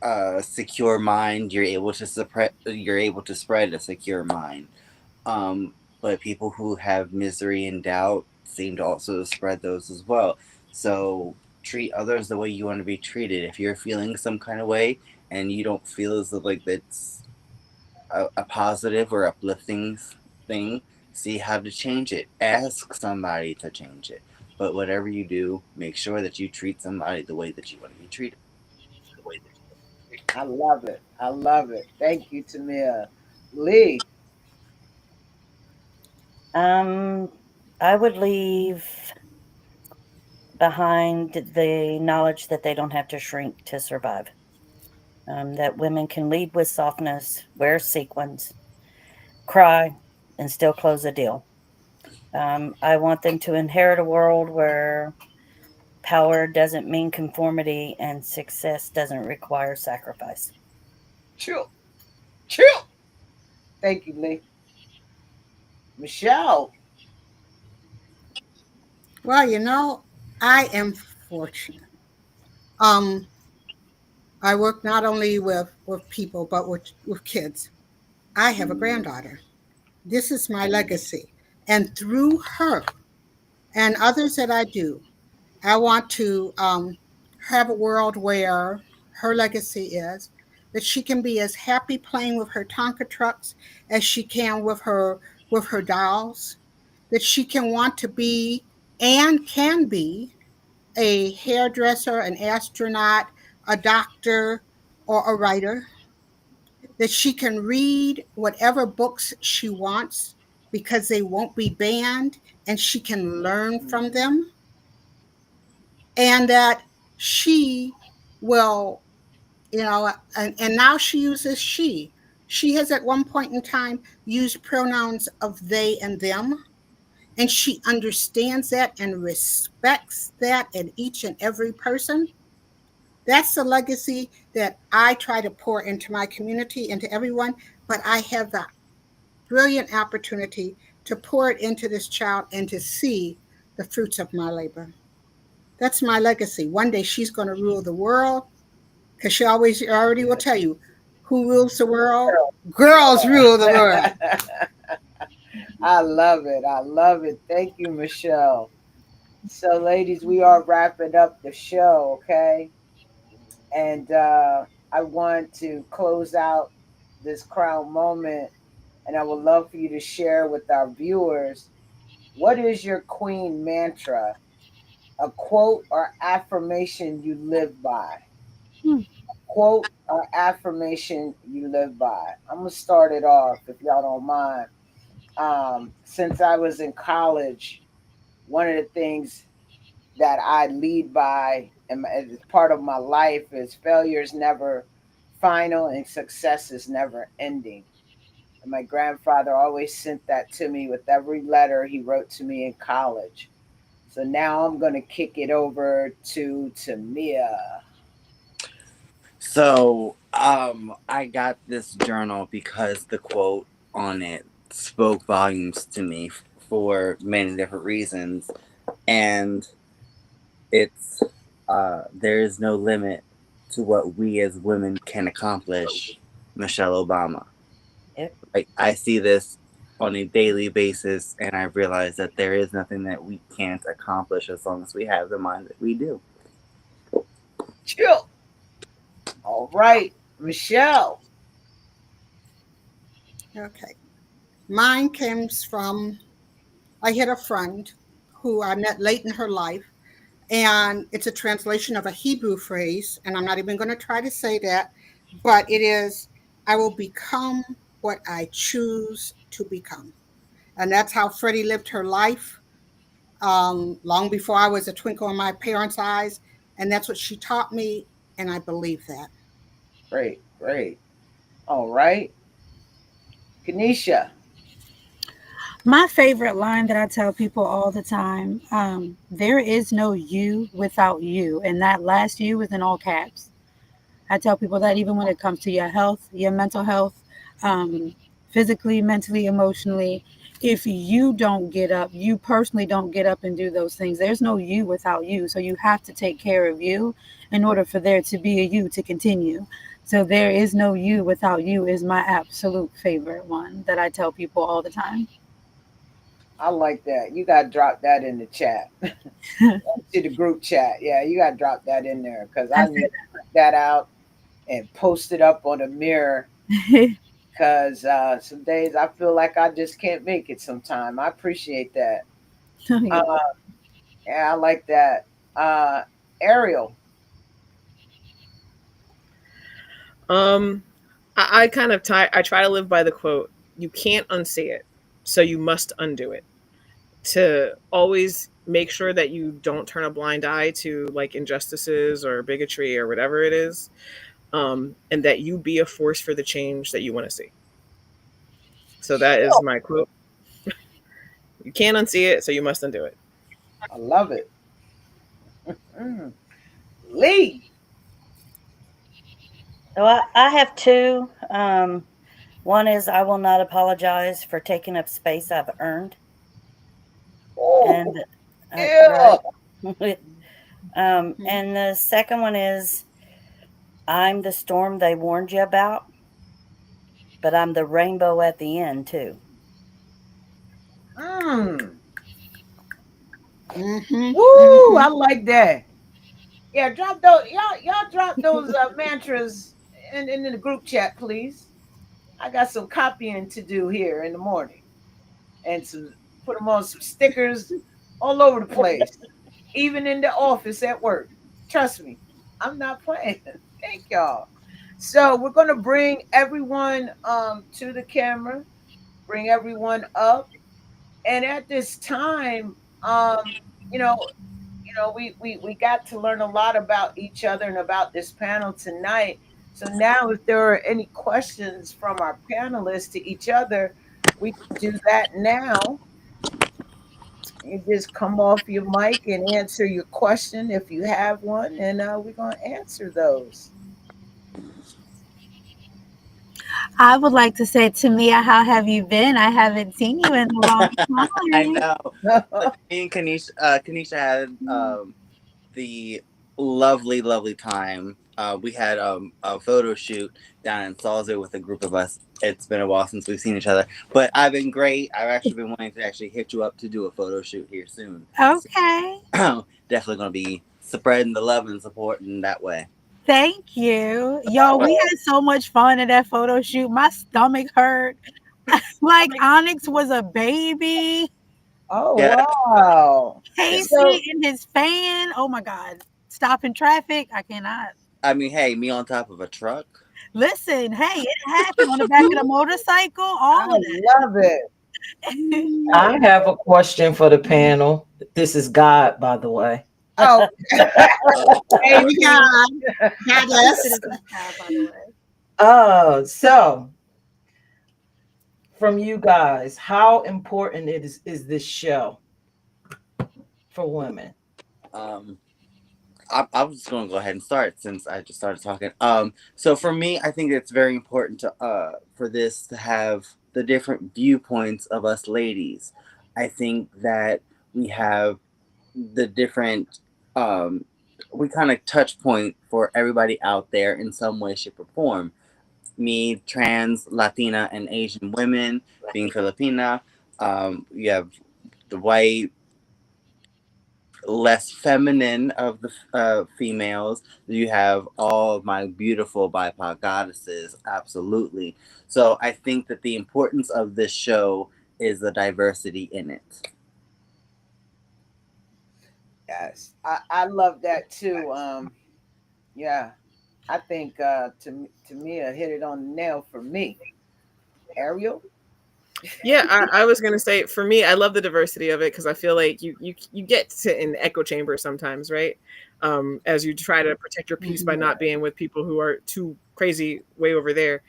a secure mind, you're able to spread a secure mind. But people who have misery and doubt seem to also spread those as well. So treat others the way you want to be treated. If you're feeling some kind of way and you don't feel as though like that's a positive or uplifting thing, see how to change it. Ask somebody to change it. But whatever you do, make sure that you treat somebody the way that you want to be treated. I love it. I love it. Thank you, Tamia. Lee. Um, I would leave behind the knowledge that they don't have to shrink to survive. That women can lead with softness, wear sequins, cry, and still close a deal. I want them to inherit a world where power doesn't mean conformity and success doesn't require sacrifice. Chill. Chill. Thank you, Lee. Michelle. Well, I am fortunate. Um, I work not only with people, but with kids. I have a granddaughter. This is my legacy. And through her and others that I do, I want to have a world where her legacy is that she can be as happy playing with her Tonka trucks as she can with her dolls, that she can want to be and can be a hairdresser, an astronaut, a doctor, or a writer, that she can read whatever books she wants because they won't be banned and she can learn from them, and that she will, and now she uses she. She has at one point in time used pronouns of they and them, and she understands that and respects that in each and every person. That's the legacy that I try to pour into my community, into everyone, but I have the brilliant opportunity to pour it into this child and to see the fruits of my labor. That's my legacy. One day she's going to rule the world because she always already will tell you, Who rules the world? Girls rule the world. I love it. I love it. Thank you, Michelle. So, ladies, we are wrapping up the show, okay? And I want to close out this crown moment, and I would love for you to share with our viewers, what is your queen mantra, a quote or affirmation you live by? Hmm. Quote or affirmation you live by. I'm gonna start it off if y'all don't mind. Since I was in college, one of the things that I lead by and as part of my life is failure is never final and success is never ending. And my grandfather always sent that to me with every letter he wrote to me in college. So now I'm going to kick it over to Tamia. I got this journal because the quote on it spoke volumes to me for many different reasons. And it's there is no limit to what we as women can accomplish. Michelle Obama. Yep. I see this on a daily basis, and I realize that there is nothing that we can't accomplish as long as we have the mind that we do. Chill. All right, Michelle. Okay. Mine comes from, I had a friend who I met late in her life, and it's a translation of a Hebrew phrase, and I'm not even going to try to say that, but it is, I will become what I choose to become. And that's how Freddie lived her life, long before I was a twinkle in my parents' eyes. And that's what she taught me, and I believe that. Great, great. All right, Kanisha. My favorite line that I tell people all the time, there is no you without you. And that last you is in all caps. I tell people that even when it comes to your health, your mental health, um, physically, mentally, emotionally, if you don't get up, you personally don't get up and do those things, there's no you without you. So you have to take care of you in order for there to be a you to continue. So there is no you without you is my absolute favorite one that I tell people all the time. I like that. You got to drop that in the chat, to the group chat. Yeah, you got to drop that in there because I I need to print that out and post it up on the mirror said, because some days I feel like I just can't make it sometime. I appreciate that. Uh, yeah, I like that. Uh, Ariel. Um, I kind of I try to live by the quote: "You can't unsee it, so you must undo it." To always make sure that you don't turn a blind eye to like injustices or bigotry or whatever it is, and that you be a force for the change that you want to see. So that is my quote. You can't unsee it, so you must undo it. I love it. Mm. Lee. So I have two. One is I will not apologize for taking up space I've earned, Oh, and yeah. right. And the second one is I'm the storm they warned you about, but I'm the rainbow at the end too. Mm. Mm-hmm. Woo, Mm-hmm. I like that. Yeah, drop those. Y'all drop those mantras in the group chat, please. I got some copying to do here in the morning, and some put them on some stickers all over the place, even in the office at work. Trust me, I'm not playing. Thank y'all. So we're gonna bring everyone to the camera, bring everyone up, and at this time, um, you know, we got to learn a lot about each other and about this panel tonight. So now, if there are any questions from our panelists to each other, we can do that now. You just come off your mic and answer your question if you have one, and we're gonna answer those. I would like to say, Tamia, how have you been? I haven't seen you in a long I time. know. Me and Kanisha had the lovely, lovely time we had a photo shoot down in Salzburg with a group of us. It's been a while since we've seen each other, but I've been great. I've actually been wanting to actually hit you up to do a photo shoot here soon. Okay. So, definitely going to be spreading the love and support in that way. Thank you. Yo, we had so much fun at that photo shoot. My stomach hurt. Like Onyx was a baby. Oh Yeah, wow. yeah. Casey So and his fan. Oh my God. Stopping traffic. I cannot. I mean, hey, me on top of a truck. Listen, hey, it happened on the back of the motorcycle, I all of love it. that. I have a question for the panel. This is God, by the way. Oh, Oh Casey. God, Listen, goddess. this is Tab, by the way. So from you guys, how important is this show for women? Um, I'm just going to go ahead and start since I just started talking. So for me, I think it's very important to for this to have the different viewpoints of us ladies. I think that we have the different we kind of touch point for everybody out there in some way, shape, or form. Me, trans, Latina, and Asian women, being Filipina. You have the white, less feminine of the females. You have all of my beautiful BIPOC goddesses, absolutely. So I think that the importance of this show is the diversity in it. Yes, I love that too. Yeah, I think to me, hit it on the nail for me. Ariel. Yeah, I was gonna say for me, I love the diversity of it because I feel like you get to sit in echo chambers sometimes, right? As you try to protect your peace by Mhm. not being with people who are too crazy way over there.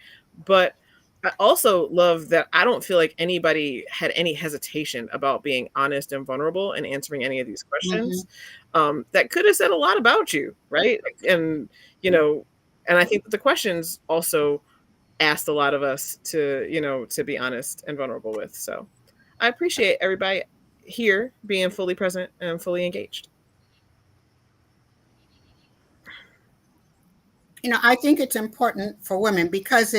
But I also love that I don't feel like anybody had any hesitation about being honest and vulnerable and answering any of these Mhm. questions. That could have said a lot about you, right? And you know, and I think that the questions also asked a lot of us to, to be honest and vulnerable with. So I appreciate everybody here being fully present and fully engaged. I think it's important for women because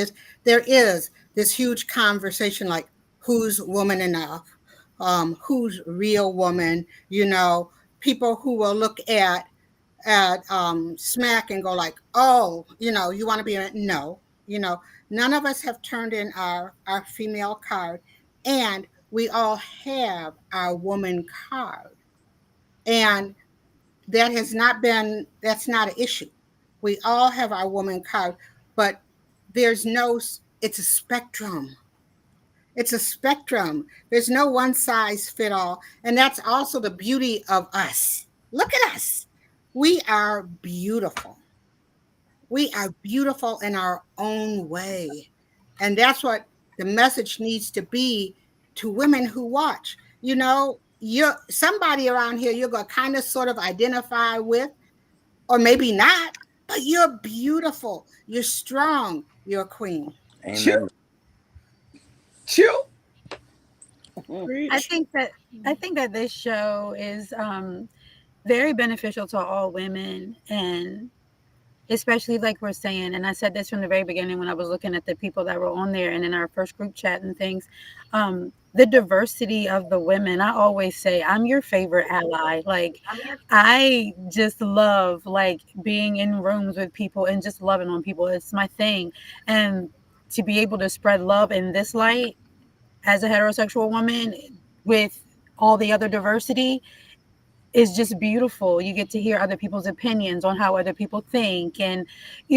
there is this huge conversation like who's woman enough, who's real woman. People who will look at smack and go like, oh, you want to be a no. None of us have turned in our female card, and we all have our woman card, and that's not an issue. We all have our woman card, but it's a spectrum. It's a spectrum. There's no one size fit all. And that's also the beauty of us. Look at us. We are beautiful. We are beautiful in our own way. And that's what the message needs to be to women who watch. You're somebody around here you're going to kind of sort of identify with, or maybe not, but you're beautiful. You're strong. You're a queen. Chill, Amen. chill. I Preach. think that I think that this show is very beneficial to all women, and especially like we're saying, and I said this from the very beginning when I was looking at the people that were on there and in our first group chat and things. The diversity of the women, I always say I'm your favorite ally. Like I just love like being in rooms with people and just loving on people. It's my thing. And to be able to spread love in this light as a heterosexual woman with all the other diversity is just beautiful. You get to hear other people's opinions on how other people think, and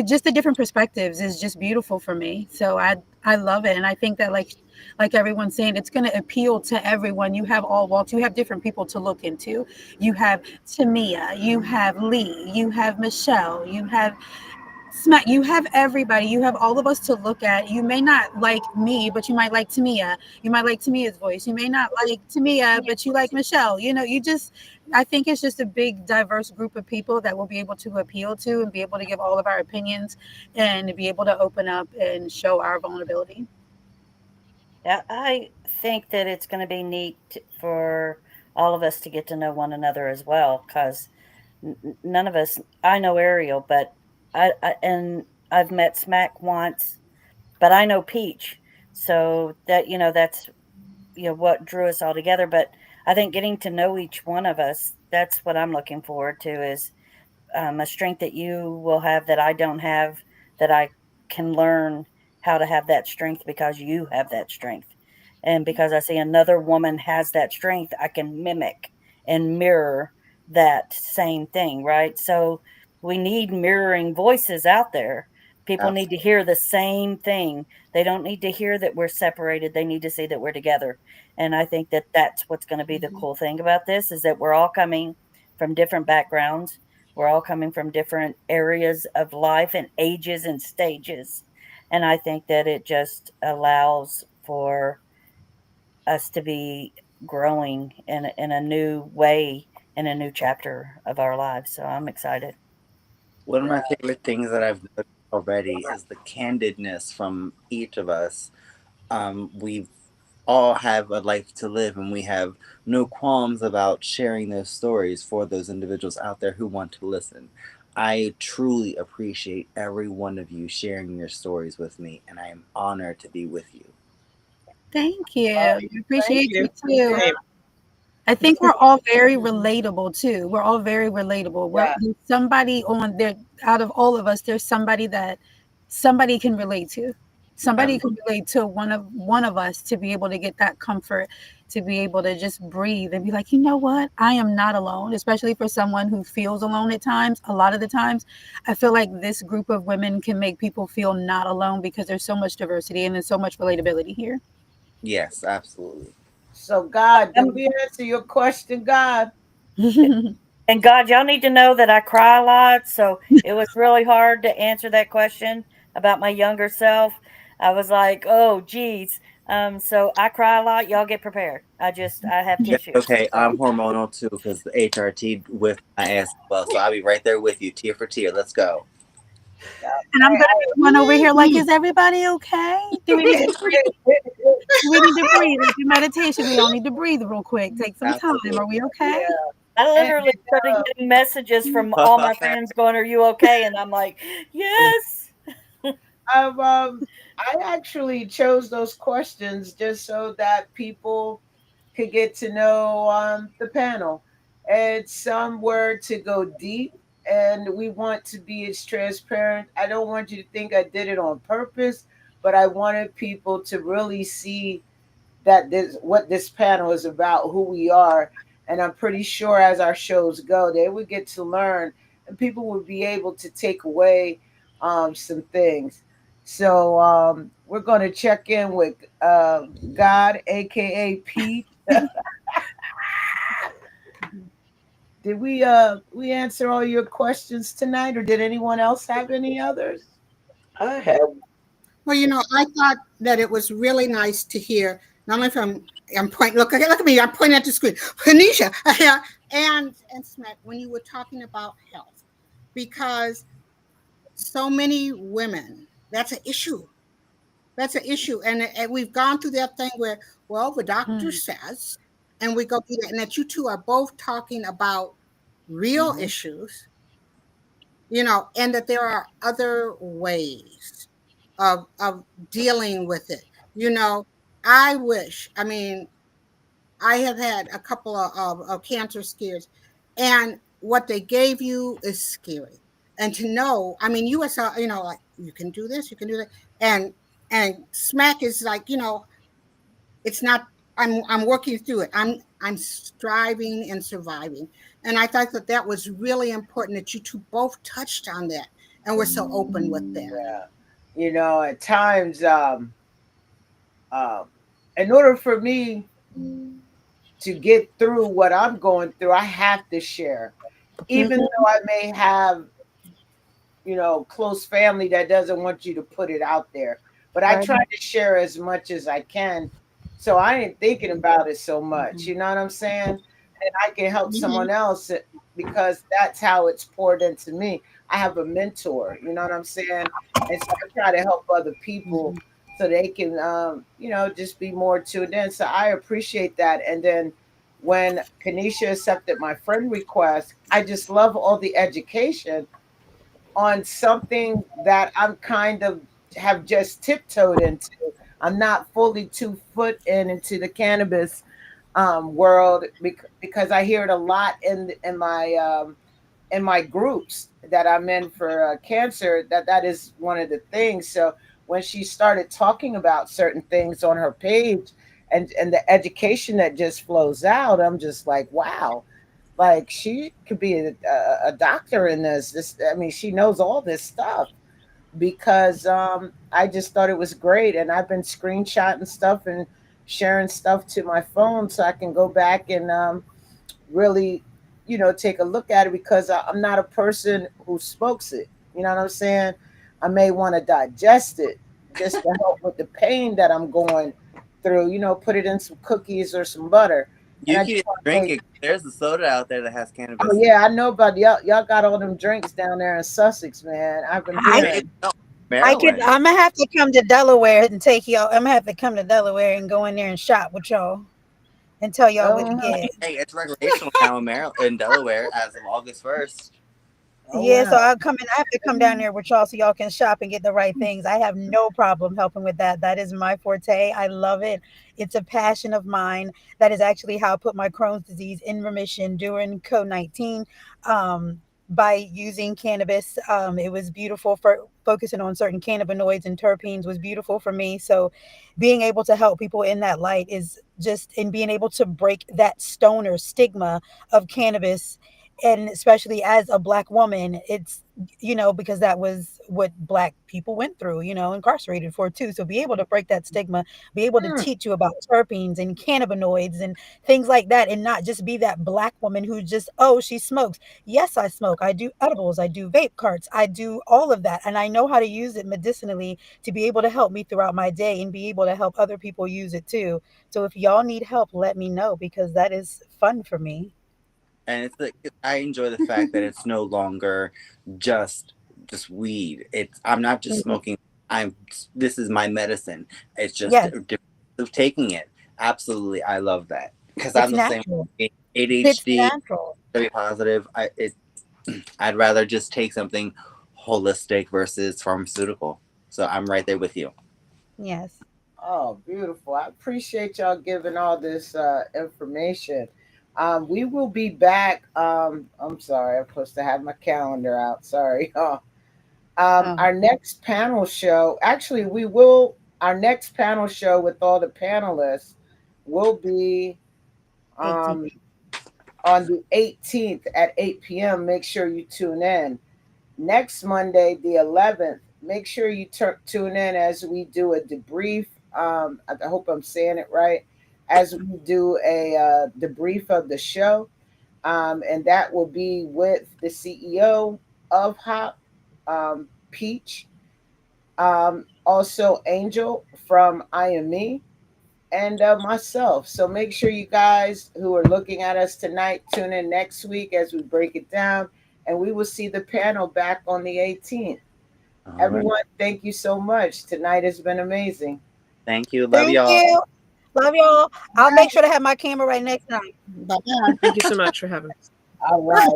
just the different perspectives is just beautiful for me. So I love it, and I think that like everyone's saying, it's going to appeal to everyone. You have all walks. You have different people to look into. You have Tamia, you have Lee, you have Michelle, you have Smack, you have everybody. You have all of us to look at. You may not like me, but you might like Tamia. You might like Tamia's voice. You may not like Tamia, but you like Michelle. I think it's just a big, diverse group of people that we'll be able to appeal to and be able to give all of our opinions and be able to open up and show our vulnerability. Yeah, I think that it's going to be neat for all of us to get to know one another as well, because none of us, I know Ariel, but And I've met Smack once, but I know Peach, so that that's what drew us all together. But I think getting to know each one of us, that's what I'm looking forward to, is a strength that you will have that I don't have, that I can learn how to have that strength because you have that strength. And because I see another woman has that strength, I can mimic and mirror that same thing, right? So we need mirroring voices out there. People need to hear the same thing. They don't need to hear that we're separated. They need to see that we're together. And I think that that's what's going to be the cool thing about this, is that we're all coming from different backgrounds. We're all coming from different areas of life and ages and stages. And I think that it just allows for us to be growing in a new way, in a new chapter of our lives. So I'm excited. One of my favorite things that I've noticed already is the candidness from each of us. We've all have a life to live, and we have no qualms about sharing those stories for those individuals out there who want to listen. I truly appreciate every one of you sharing your stories with me, and I am honored to be with you. Thank you. Oh, I Thank appreciate you. you too. Same. I think we're all very relatable too. We're all very relatable. yeah. There's somebody on there, out of all of us, there's somebody that somebody can relate to. Somebody Um, can relate to one of us, to be able to get that comfort, to be able to just breathe and be like, you know what? I am not alone, especially for someone who feels alone at times. A lot of the times, I feel like this group of women can make people feel not alone, because there's so much diversity and there's so much relatability here. yes, absolutely. So, God, did Um, we answer your question, God? and God, y'all need to know that I cry a lot. So it was really hard to answer that question about my younger self. I was like, oh, geez. So I cry a lot. Y'all get prepared. I have That's tissues. okay. So I'm hormonal too because the HRT with my ass as well. So I'll be right there with you, tear for tear. Let's go. And I'm gonna be the one over here like, is everybody okay? Do we need to breathe? Do we need to breathe? Like in meditation, we all need to breathe real quick. Take some time. Absolutely. Are we okay? Yeah. I And literally started getting messages from all my friends going, "Are you okay?" And I'm like, "Yes." I actually chose those questions just so that people could get to know the panel. And some were to go deep, and we want to be as transparent. I don't want you to think I did it on purpose, but I wanted people to really see that this what this panel is about, who we are. And I'm pretty sure as our shows go, they would get to learn, and people would be able to take away some things. So we're going to check in with God, aka Pete. Did we answer all your questions tonight, or did anyone else have any others? I have. Well, I thought that it was really nice to hear, not only from, I'm pointing, look at me, I'm pointing at the screen, Kanisha, and Smith, when you were talking about health, because so many women, that's an issue. That's an issue. And we've gone through that thing where, well, the doctor says, and we go through that, and that you two are both talking about real Mm-hmm. issues, and that there are other ways of dealing with it. I wish, I mean, I have had a couple of cancer scares, and what they gave you is scary. And to know, I mean, USL, like, you can do this, you can do that. And smack is like, it's not, I'm working through it. I'm striving and surviving. And I thought that that was really important, that you two both touched on that and were so open with that. Yeah. At times, um, in order for me to get through what I'm going through, I have to share. Even though I may have, close family that doesn't want you to put it out there. But I Right. try to share as much as I can. So I ain't thinking about it so much. You know what I'm saying? And I can help Mhm. someone else because that's how it's poured into me. I have a mentor, you know what I'm saying? And so I try to help other people so they can, just be more tuned in. So I appreciate that. And then when Kanisha accepted my friend request, I just love all the education on something that I'm kind of have just tiptoed into. I'm not fully 2 foot into the cannabis world because I hear it a lot in my groups that I'm in for cancer. That is one of the things. So when she started talking about certain things on her page, and the education that just flows out, I'm just like, wow, like she could be a doctor in this. I mean, she knows all this stuff because I just thought it was great, and I've been screenshotting stuff and sharing stuff to my phone so I can go back and really, take a look at it because I'm not a person who smokes it. You know what I'm saying? I may want to digest it just to help with the pain that I'm going through. Put it in some cookies or some butter, and You I can just want to drink make. it. There's a soda out there that has Oh cannabis. yeah, I know about y'all. Y'all got all them drinks down there in Sussex, man. I've been I Wait, hearing. no, I could. Maryland. I'm gonna have to come to Delaware and take y'all. I'm gonna have to come to Delaware and go in there and shop with y'all and tell y'all what to Oh, get. Hey, it's recreational now in Maryland, in Delaware, as of August 1st. oh Yeah, so wow. I'll come in. I have to come down there with y'all so y'all can shop and get the right things. I have no problem helping with that. That is my forte. I love it. It's a passion of mine. That is actually how I put my Crohn's disease in remission during COVID-19. By using cannabis. It was beautiful for focusing on certain cannabinoids and terpenes was beautiful for me. So being able to help people in that light is just in being able to break that stoner stigma of cannabis, and especially as a black woman, it's, because that was what black people went through, incarcerated for too. So be able to break that stigma, be able to Hmm. teach you about terpenes and cannabinoids and things like that, and not just be that black woman who just, oh, she smokes. Yes, I smoke. I do edibles. I do vape carts. I do all of that, and I know how to use it medicinally to be able to help me throughout my day and be able to help other people use it too. So if y'all need help, let me know because that is fun for me. And it's like I enjoy the fact that it's no longer just just weed. It's I'm not just Mhm. smoking. I'm This is my medicine. It's just a Yes, different way of taking it. Absolutely, I love that because it's I'm the same natural. way. It's ADHD, natural. very positive. I'd rather just take something holistic versus pharmaceutical. So I'm right there with you. Yes. Oh, beautiful. I appreciate y'all giving all this information. We will be back. I'm sorry, I'm supposed to have my calendar out. Sorry. Oh, Our next panel show, actually, our next panel show with all the panelists will be 18. um, on the 18th at 8 p.m. Make sure you tune in. Next Monday, the 11th, make sure you tune in as we do a debrief. I hope I'm saying it right. As we do a debrief of the show, and that will be with the CEO of H.O.P, Peach, also Angel from IME, and myself. So make sure you guys who are looking at us tonight tune in next week as we break it down, and we will see the panel back on the 18th. All right. Everyone, thank you so much. Tonight has been amazing. Thank you. Love Thank y'all. you. Love y'all. I'll make sure to have my camera right next time. Bye bye. Thank you so much for having us. All right.